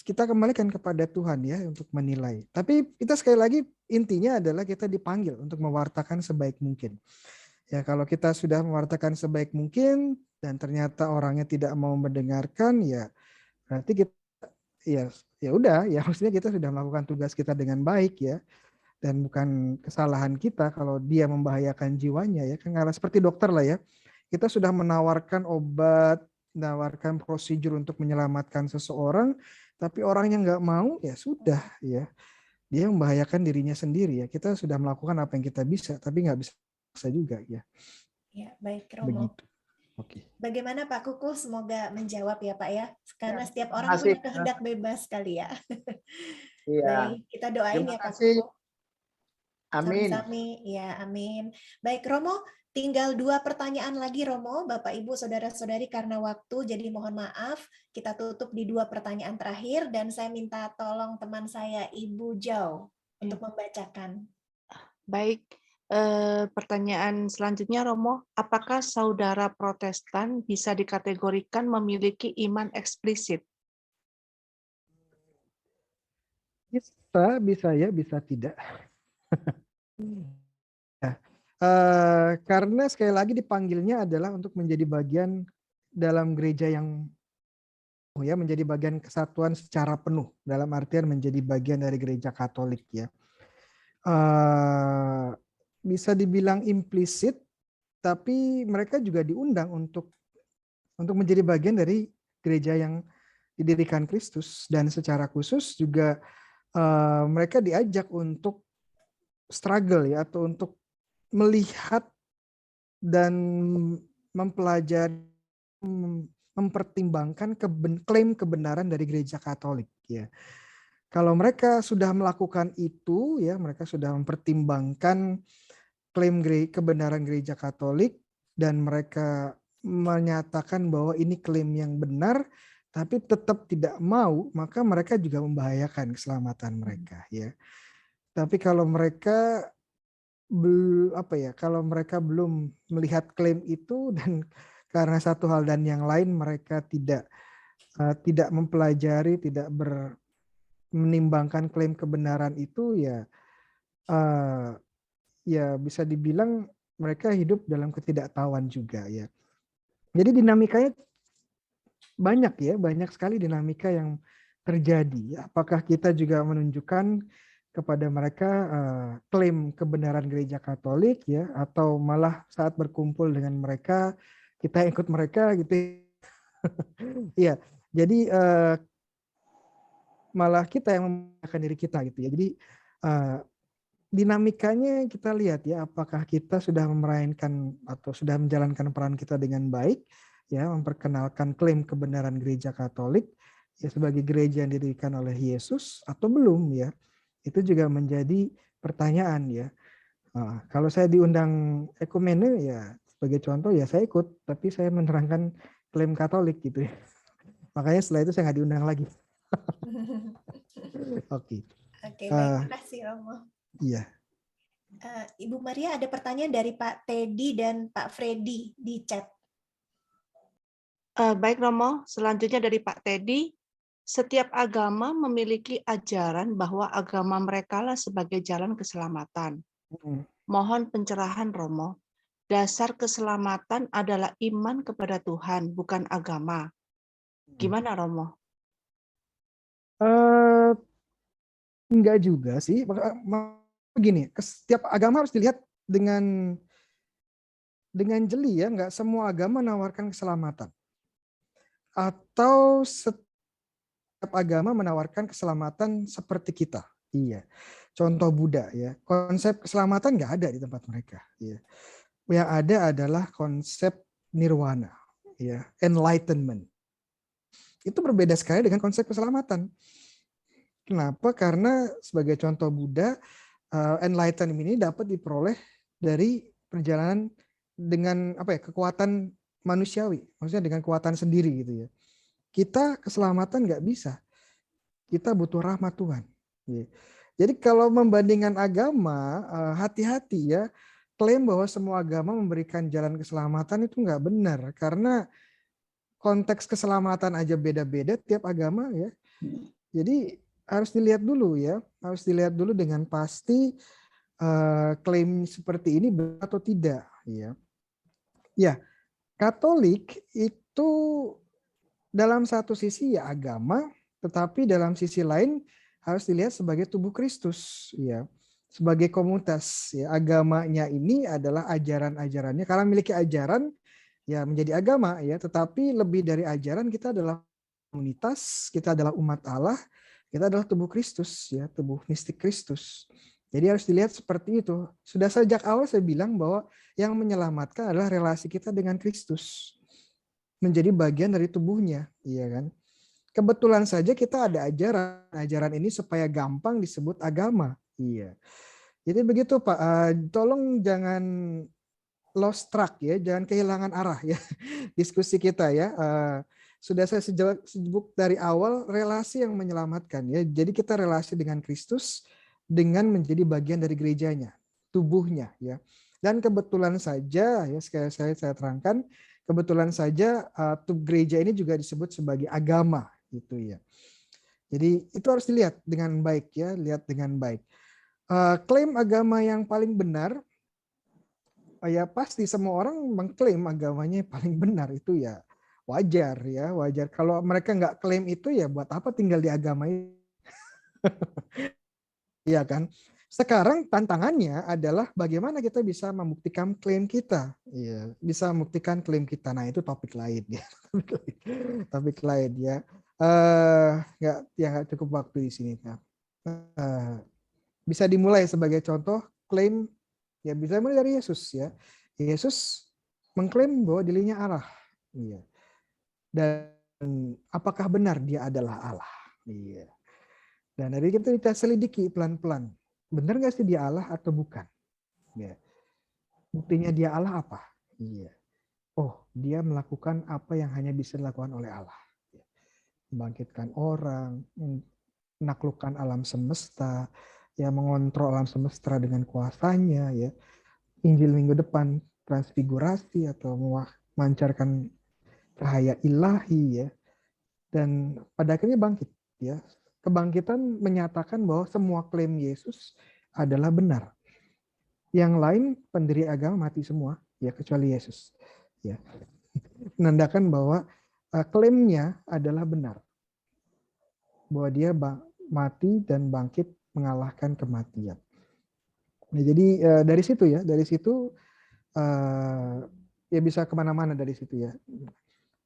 kita kembalikan kepada Tuhan ya untuk menilai. Tapi kita sekali lagi intinya adalah kita dipanggil untuk mewartakan sebaik mungkin. Ya, kalau kita sudah mewartakan sebaik mungkin dan ternyata orangnya tidak mau mendengarkan, ya berarti kita ya udah ya, maksudnya kita sudah melakukan tugas kita dengan baik ya. dan bukan kesalahan kita kalau dia membahayakan jiwanya ya. Karena seperti dokter lah ya. Kita sudah menawarkan obat, menawarkan prosedur untuk menyelamatkan seseorang, tapi orang yang nggak mau ya sudah ya. Dia membahayakan dirinya sendiri ya. Kita sudah melakukan apa yang kita bisa, tapi nggak bisa juga ya. Ya, baik Romo. Begitu. Oke. Bagaimana Pak Kukuh? Semoga menjawab ya Pak ya. Karena setiap Terima orang kasih. punya kehendak bebas kali ya. Iya. Baik, kita doain Terima ya Pak kasih. Kukuh. Amin. Sami-sami, ya amin. Baik Romo, tinggal 2 pertanyaan lagi Romo, Bapak Ibu Saudara-saudari, karena waktu jadi mohon maaf kita tutup di 2 pertanyaan terakhir dan saya minta tolong teman saya Ibu Jau untuk membacakan. Baik, pertanyaan selanjutnya Romo, apakah saudara Protestan bisa dikategorikan memiliki iman eksplisit? Bisa ya, bisa tidak. Ya. Karena sekali lagi dipanggilnya adalah untuk menjadi bagian dalam gereja yang ya, menjadi bagian kesatuan secara penuh, dalam artian menjadi bagian dari gereja Katolik ya. Bisa dibilang implisit, tapi mereka juga diundang untuk menjadi bagian dari gereja yang didirikan Kristus, dan secara khusus juga mereka diajak untuk struggle ya, atau untuk melihat dan mempelajari, mempertimbangkan klaim kebenaran dari gereja Katolik ya. Kalau mereka sudah melakukan itu ya, mereka sudah mempertimbangkan klaim kebenaran gereja Katolik dan mereka menyatakan bahwa ini klaim yang benar tapi tetap tidak mau, maka mereka juga membahayakan keselamatan mereka ya. Tapi kalau mereka kalau mereka belum melihat klaim itu dan karena satu hal dan yang lain mereka tidak mempelajari, tidak menimbangkan klaim kebenaran itu ya, ya bisa dibilang mereka hidup dalam ketidaktahuan juga ya. Jadi dinamikanya banyak ya, banyak sekali dinamika yang terjadi. Apakah kita juga menunjukkan kepada mereka klaim kebenaran gereja Katolik ya, atau malah saat berkumpul dengan mereka kita ikut mereka gitu. Iya, jadi malah kita yang membahayakan diri kita gitu ya. Jadi dinamikanya kita lihat ya, apakah kita sudah memainkan atau sudah menjalankan peran kita dengan baik ya, memperkenalkan klaim kebenaran gereja Katolik ya sebagai gereja yang didirikan oleh Yesus atau belum ya. Itu juga menjadi pertanyaan ya. Kalau saya diundang ekumene ya sebagai contoh ya saya ikut, tapi saya menerangkan klaim Katolik gitu ya. Makanya setelah itu saya nggak diundang lagi. Oke. Oke, baik, terima kasih Romo. Iya. Ibu Maria, ada pertanyaan dari Pak Teddy dan Pak Freddy di chat. Baik Romo, selanjutnya dari Pak Teddy, setiap agama memiliki ajaran bahwa agama mereka lah sebagai jalan keselamatan. Mohon pencerahan Romo. Dasar keselamatan adalah iman kepada Tuhan, bukan agama. Gimana Romo? Enggak juga sih. Begini, setiap agama harus dilihat dengan jeli ya. Enggak semua agama menawarkan keselamatan. Atau setiap agama menawarkan keselamatan seperti kita. Iya. Contoh Buddha ya. Konsep keselamatan enggak ada di tempat mereka. Ya. Yang ada adalah konsep nirwana, ya, enlightenment. Itu berbeda sekali dengan konsep keselamatan. Kenapa? Karena sebagai contoh Buddha, enlightenment ini dapat diperoleh dari perjalanan dengan kekuatan manusiawi, maksudnya dengan kekuatan sendiri gitu ya. Kita keselamatan nggak bisa, kita butuh rahmat Tuhan. Jadi kalau membandingkan agama, hati-hati ya. Klaim bahwa semua agama memberikan jalan keselamatan itu nggak benar, karena konteks keselamatan aja beda-beda tiap agama ya. Jadi harus dilihat dulu ya, harus dilihat dulu dengan pasti klaim seperti ini benar atau tidak ya. Ya, Katolik itu dalam satu sisi ya agama, tetapi dalam sisi lain harus dilihat sebagai tubuh Kristus ya. sebagai komunitas ya, agamanya ini adalah ajaran-ajarannya. Karena memiliki ajaran ya menjadi agama ya, tetapi lebih dari ajaran kita adalah komunitas, kita adalah umat Allah, kita adalah tubuh Kristus ya, tubuh mistik Kristus. Jadi harus dilihat seperti itu. Sudah sejak awal saya bilang bahwa yang menyelamatkan adalah relasi kita dengan Kristus. Menjadi bagian dari tubuhnya, iya kan? Kebetulan saja kita ada ajaran ini supaya gampang disebut agama. Iya. Jadi begitu Pak, tolong jangan lost track ya, jangan kehilangan arah ya diskusi kita ya. Sudah saya sebut dari awal relasi yang menyelamatkan ya. Jadi kita relasi dengan Kristus dengan menjadi bagian dari gerejanya, tubuhnya ya. Dan kebetulan saja ya sekali saya terangkan, kebetulan saja tubuh gereja ini juga disebut sebagai agama gitu ya. Jadi itu harus dilihat dengan baik ya, lihat dengan baik. Klaim agama yang paling benar, ya pasti semua orang mengklaim agamanya yang paling benar, itu ya wajar ya, wajar. Kalau mereka nggak klaim itu ya buat apa tinggal di agama ini? Iya kan? Sekarang tantangannya adalah bagaimana kita bisa membuktikan klaim kita. Iya, bisa membuktikan klaim kita. Nah, itu topik lain ya. Topik lain ya. Nggak cukup waktu di sini. Bisa dimulai sebagai contoh klaim ya, bisa mulai dari Yesus ya. Yesus mengklaim bahwa dirinya Allah. Iya. Dan apakah benar dia adalah Allah? Iya. Dan dari itu kita selidiki pelan-pelan. Benar nggak sih dia Allah atau bukan? Ya. Buktinya dia Allah apa? Iya. Oh, dia melakukan apa yang hanya bisa dilakukan oleh Allah. Membangkitkan orang, menaklukkan alam semesta, ya mengontrol alam semesta dengan kuasanya. Ya. Injil minggu depan transfigurasi atau memancarkan cahaya ilahi ya. Dan pada akhirnya bangkit ya. Kebangkitan menyatakan bahwa semua klaim Yesus adalah benar. Yang lain pendiri agama mati semua, ya kecuali Yesus. Ya, menandakan bahwa klaimnya adalah benar, bahwa dia mati dan bangkit mengalahkan kematian. Nah, jadi dari situ ya, dari situ ya bisa kemana-mana dari situ ya.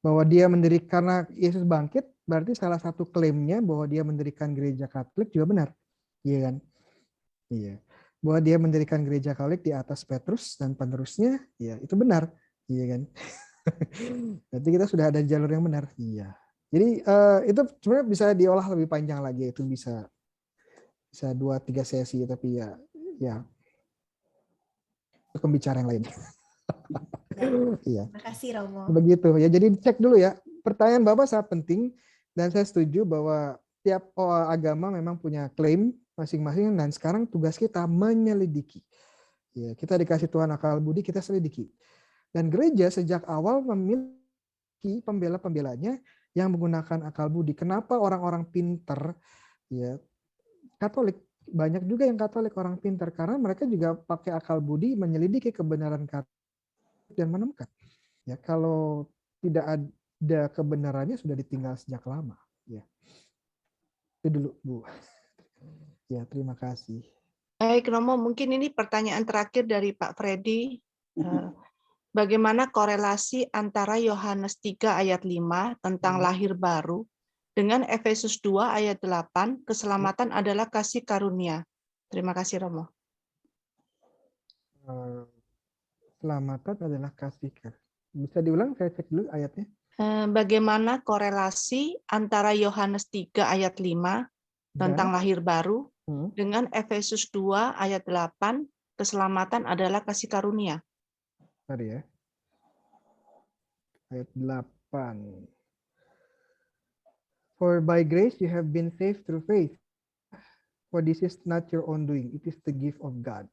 Bahwa dia mendirikan, karena Yesus bangkit, berarti salah satu klaimnya bahwa dia mendirikan gereja Katolik juga benar, iya kan? Iya. Bahwa dia mendirikan gereja Katolik di atas Petrus dan penerusnya, ya itu benar, iya kan? Berarti kita sudah ada jalur yang benar, iya. Jadi itu sebenarnya bisa diolah lebih panjang lagi, itu bisa 2-3 sesi, tapi ya itu pembicara yang lain. Iya. Makasih Romo. Begitu ya. Jadi cek dulu ya. Pertanyaan Bapak sangat penting dan saya setuju bahwa tiap agama memang punya klaim masing-masing dan sekarang tugas kita menyelidiki. Ya, kita dikasih Tuhan akal budi, kita selidiki. Dan gereja sejak awal memiliki pembela-pembelanya yang menggunakan akal budi. Kenapa orang-orang pinter ya Katolik, banyak juga yang Katolik orang pinter karena mereka juga pakai akal budi menyelidiki kebenaran Katolik dan menemukan. Ya, kalau tidak ada kebenarannya sudah ditinggal sejak lama. Ya, itu dulu Bu. Ya, terima kasih. Baik Romo, mungkin ini pertanyaan terakhir dari Pak Freddy. Bagaimana korelasi antara Yohanes 3 ayat 5 tentang lahir baru dengan Efesus 2 ayat 8, keselamatan adalah kasih karunia. Terima kasih Romo. Keselamatan adalah kasih. Bisa diulang, saya cek dulu ayatnya. Bagaimana korelasi antara Yohanes 3 ayat 5 tentang lahir baru dengan Efesus 2 ayat 8, keselamatan adalah kasih karunia. Tadi ya. Ayat 8. For by grace you have been saved through faith. For this is not your own doing, it is the gift of God.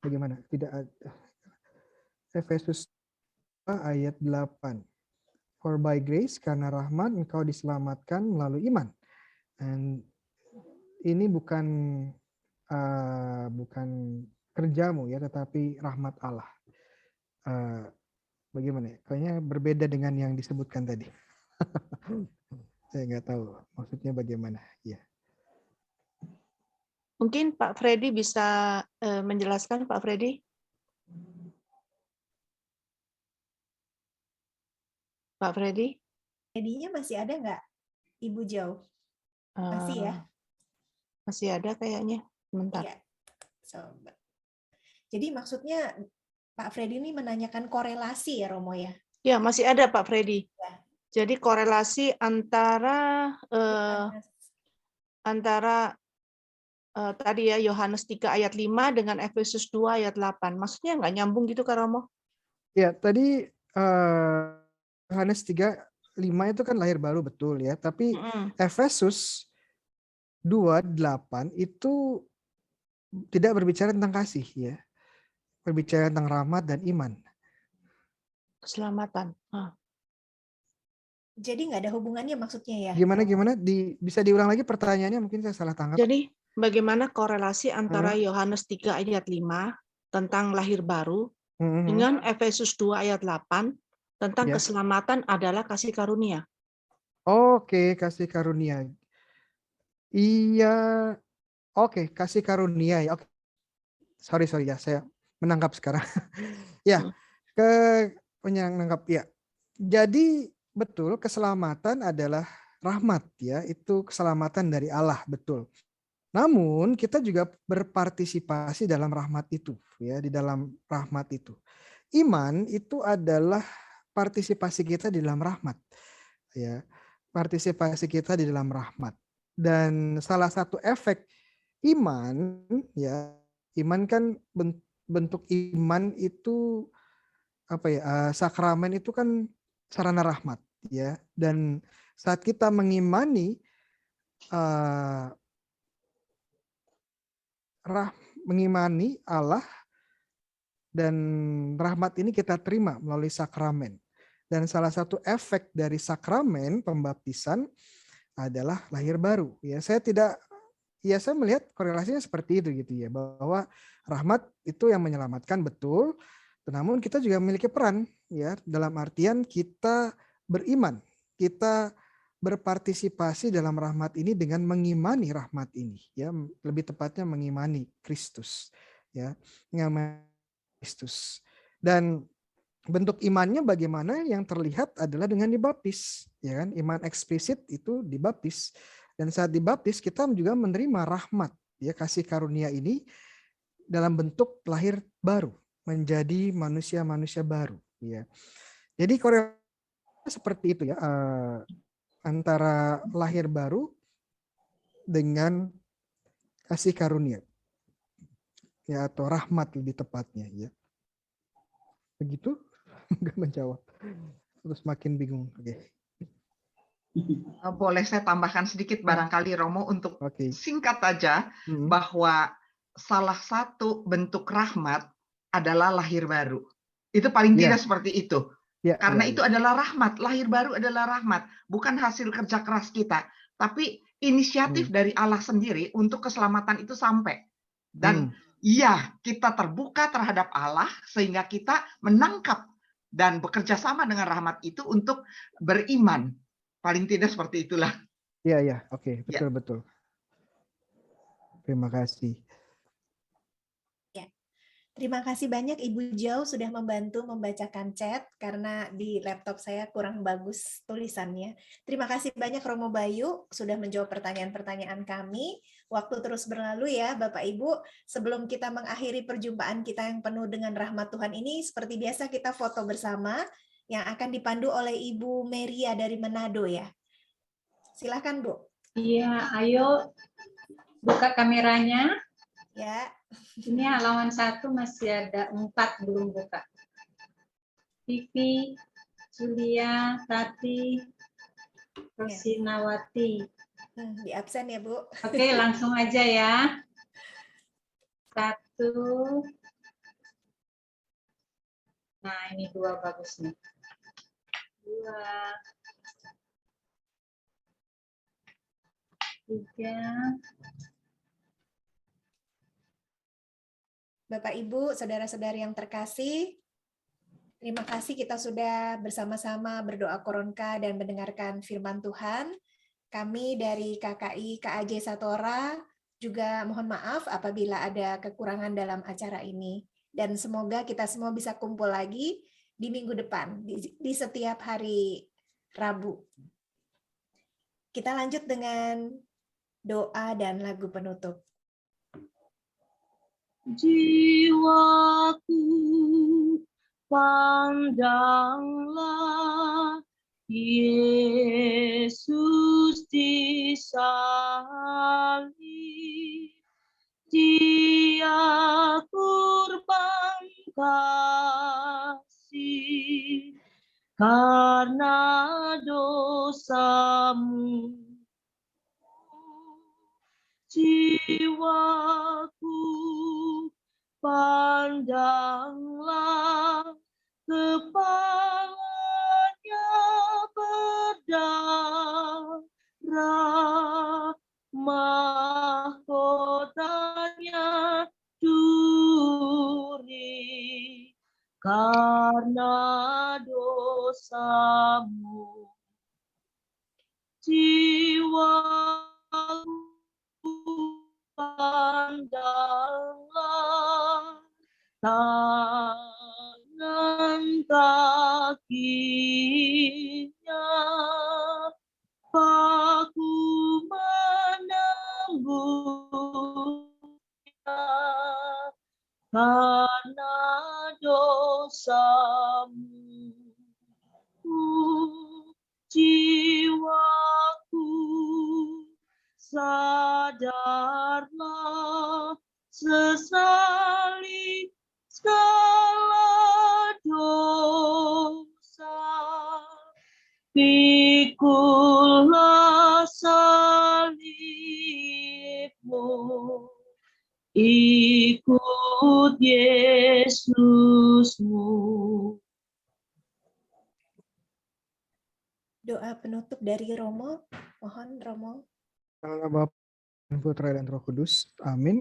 Bagaimana? Tidak ada. Efesus ayat 8. For by grace, karena rahmat engkau diselamatkan melalui iman. Dan ini bukan kerjamu ya, tetapi rahmat Allah. Bagaimana? Kayaknya berbeda dengan yang disebutkan tadi. Saya nggak tahu maksudnya bagaimana. Ya. Mungkin Pak Freddy bisa menjelaskan, Pak Freddy. Pak Freddy? Jadinya masih ada nggak, Ibu Jo? Masih ya? Masih ada kayaknya. Bentar. Iya. Coba. Jadi maksudnya Pak Freddy ini menanyakan korelasi ya, Romo ya? Ya, masih ada Pak Freddy. Ya. Jadi korelasi antara tadi ya Yohanes 3 ayat 5 dengan Efesus 2 ayat 8. Maksudnya nggak nyambung gitu Kak Romo? Ya, tadi Yohanes 3:5 itu kan lahir baru betul ya, tapi Efesus 2:8 itu tidak berbicara tentang kasih ya. Berbicara tentang rahmat dan iman. Keselamatan. Jadi nggak ada hubungannya maksudnya ya? Gimana? Bisa diulang lagi pertanyaannya, mungkin saya salah tangkap. Jadi bagaimana korelasi antara Yohanes 3 ayat 5 tentang lahir baru dengan Efesus 2 ayat 8 tentang keselamatan adalah kasih karunia? Oke, kasih karunia. Iya. Oke, kasih karunia ya. Oke. Sorry ya, saya menangkap sekarang. Ya, menangkap ya. Jadi betul, keselamatan adalah rahmat ya, itu keselamatan dari Allah, betul. Namun kita juga berpartisipasi dalam rahmat itu ya, di dalam rahmat itu. Iman itu adalah partisipasi kita di dalam rahmat. Ya. Partisipasi kita di dalam rahmat. Dan salah satu efek iman ya, iman kan bentuk iman itu apa ya, sakramen itu kan sarana rahmat ya, dan saat kita mengimani mengimani Allah dan rahmat ini kita terima melalui sakramen, dan salah satu efek dari sakramen pembaptisan adalah lahir baru ya. Saya melihat korelasinya seperti itu gitu ya, bahwa rahmat itu yang menyelamatkan betul. Namun kita juga memiliki peran ya, dalam artian kita beriman, kita berpartisipasi dalam rahmat ini dengan mengimani rahmat ini ya, lebih tepatnya mengimani Kristus ya, mengimani Kristus. Dan bentuk imannya bagaimana, yang terlihat adalah dengan dibaptis ya kan, iman eksplisit itu dibaptis, dan saat dibaptis kita juga menerima rahmat ya, kasih karunia ini dalam bentuk lahir baru, menjadi manusia-manusia baru ya. Jadi korelasi seperti itu ya, antara lahir baru dengan kasih karunia ya, atau rahmat lebih tepatnya ya. Begitu? Enggak menjawab. Terus makin bingung. Oke. Boleh saya tambahkan sedikit barangkali Romo untuk singkat aja, bahwa salah satu bentuk rahmat adalah lahir baru. Itu paling tidak seperti itu. Karena itu adalah rahmat, lahir baru adalah rahmat, bukan hasil kerja keras kita, tapi inisiatif dari Allah sendiri untuk keselamatan itu sampai. Dan kita terbuka terhadap Allah sehingga kita menangkap dan bekerja sama dengan rahmat itu untuk beriman. Paling tidak seperti itulah. Iya, oke, betul. Terima kasih. Ya. Terima kasih banyak Ibu Jo sudah membantu membacakan chat, karena di laptop saya kurang bagus tulisannya. Terima kasih banyak Romo Bayu sudah menjawab pertanyaan-pertanyaan kami. Waktu terus berlalu ya Bapak Ibu. Sebelum kita mengakhiri perjumpaan kita yang penuh dengan rahmat Tuhan ini, seperti biasa kita foto bersama yang akan dipandu oleh Ibu Meria dari Manado ya. Silakan Bu. Iya, ayo buka kameranya. Ya. Ini halaman 1 masih ada 4 belum buka. Vivi, Julia, Tati, Rosinawati. Di absen ya Bu. Oke, langsung aja ya. 1. Nah, ini 2 bagus nih. 2. 3. Bapak, Ibu, saudara-saudari yang terkasih, terima kasih kita sudah bersama-sama berdoa koronka dan mendengarkan firman Tuhan. Kami dari KKI KAJ Satora juga mohon maaf apabila ada kekurangan dalam acara ini. Dan semoga kita semua bisa kumpul lagi di minggu depan, di setiap hari Rabu. Kita lanjut dengan doa dan lagu penutup. Jiwaku, pandanglah Yesus disalib, Dia kurban kasih karena dosamu. Jiwaku, pandanglah kepalanya berdarah, mahkotanya duri karena dosamu. Jiwaku, pandanglah tangan kakinya, paku menembusnya karena dosamu. Jiwaku, sadarlah sesali segala dosa, pikullah salibmu, ikut Yesusmu. Doa penutup dari Romo, mohon Romo. Dalam nama Bapa dan Putra dan Roh Kudus, amin.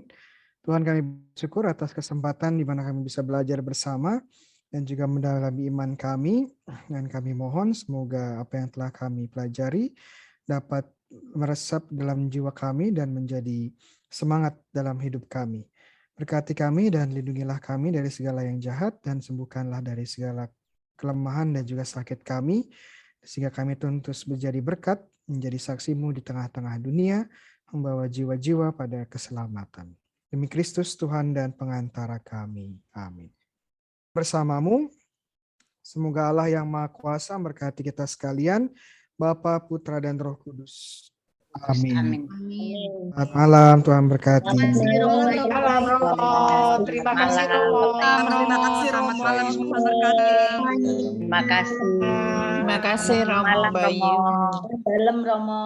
Tuhan, kami bersyukur atas kesempatan di mana kami bisa belajar bersama dan juga mendalami iman kami, dan kami mohon semoga apa yang telah kami pelajari dapat meresap dalam jiwa kami dan menjadi semangat dalam hidup kami. Berkati kami dan lindungilah kami dari segala yang jahat dan sembuhkanlah dari segala kelemahan dan juga sakit kami, sehingga kami terus menjadi berkat, menjadi saksi-Mu di tengah-tengah dunia, membawa jiwa-jiwa pada keselamatan. Demi Kristus Tuhan dan pengantara kami. Amin. Bersamamu, semoga Allah yang Maha Kuasa memberkati kita sekalian, Bapa, Putra, dan Roh Kudus. Amin. Selamat malam, Tuhan berkati. Selamat malam, Romo. Terima kasih, Romo. Terima kasih, Romo. Tuhan berkati. Terima kasih. Terima kasih, Romo Bayu. Dalam, Romo.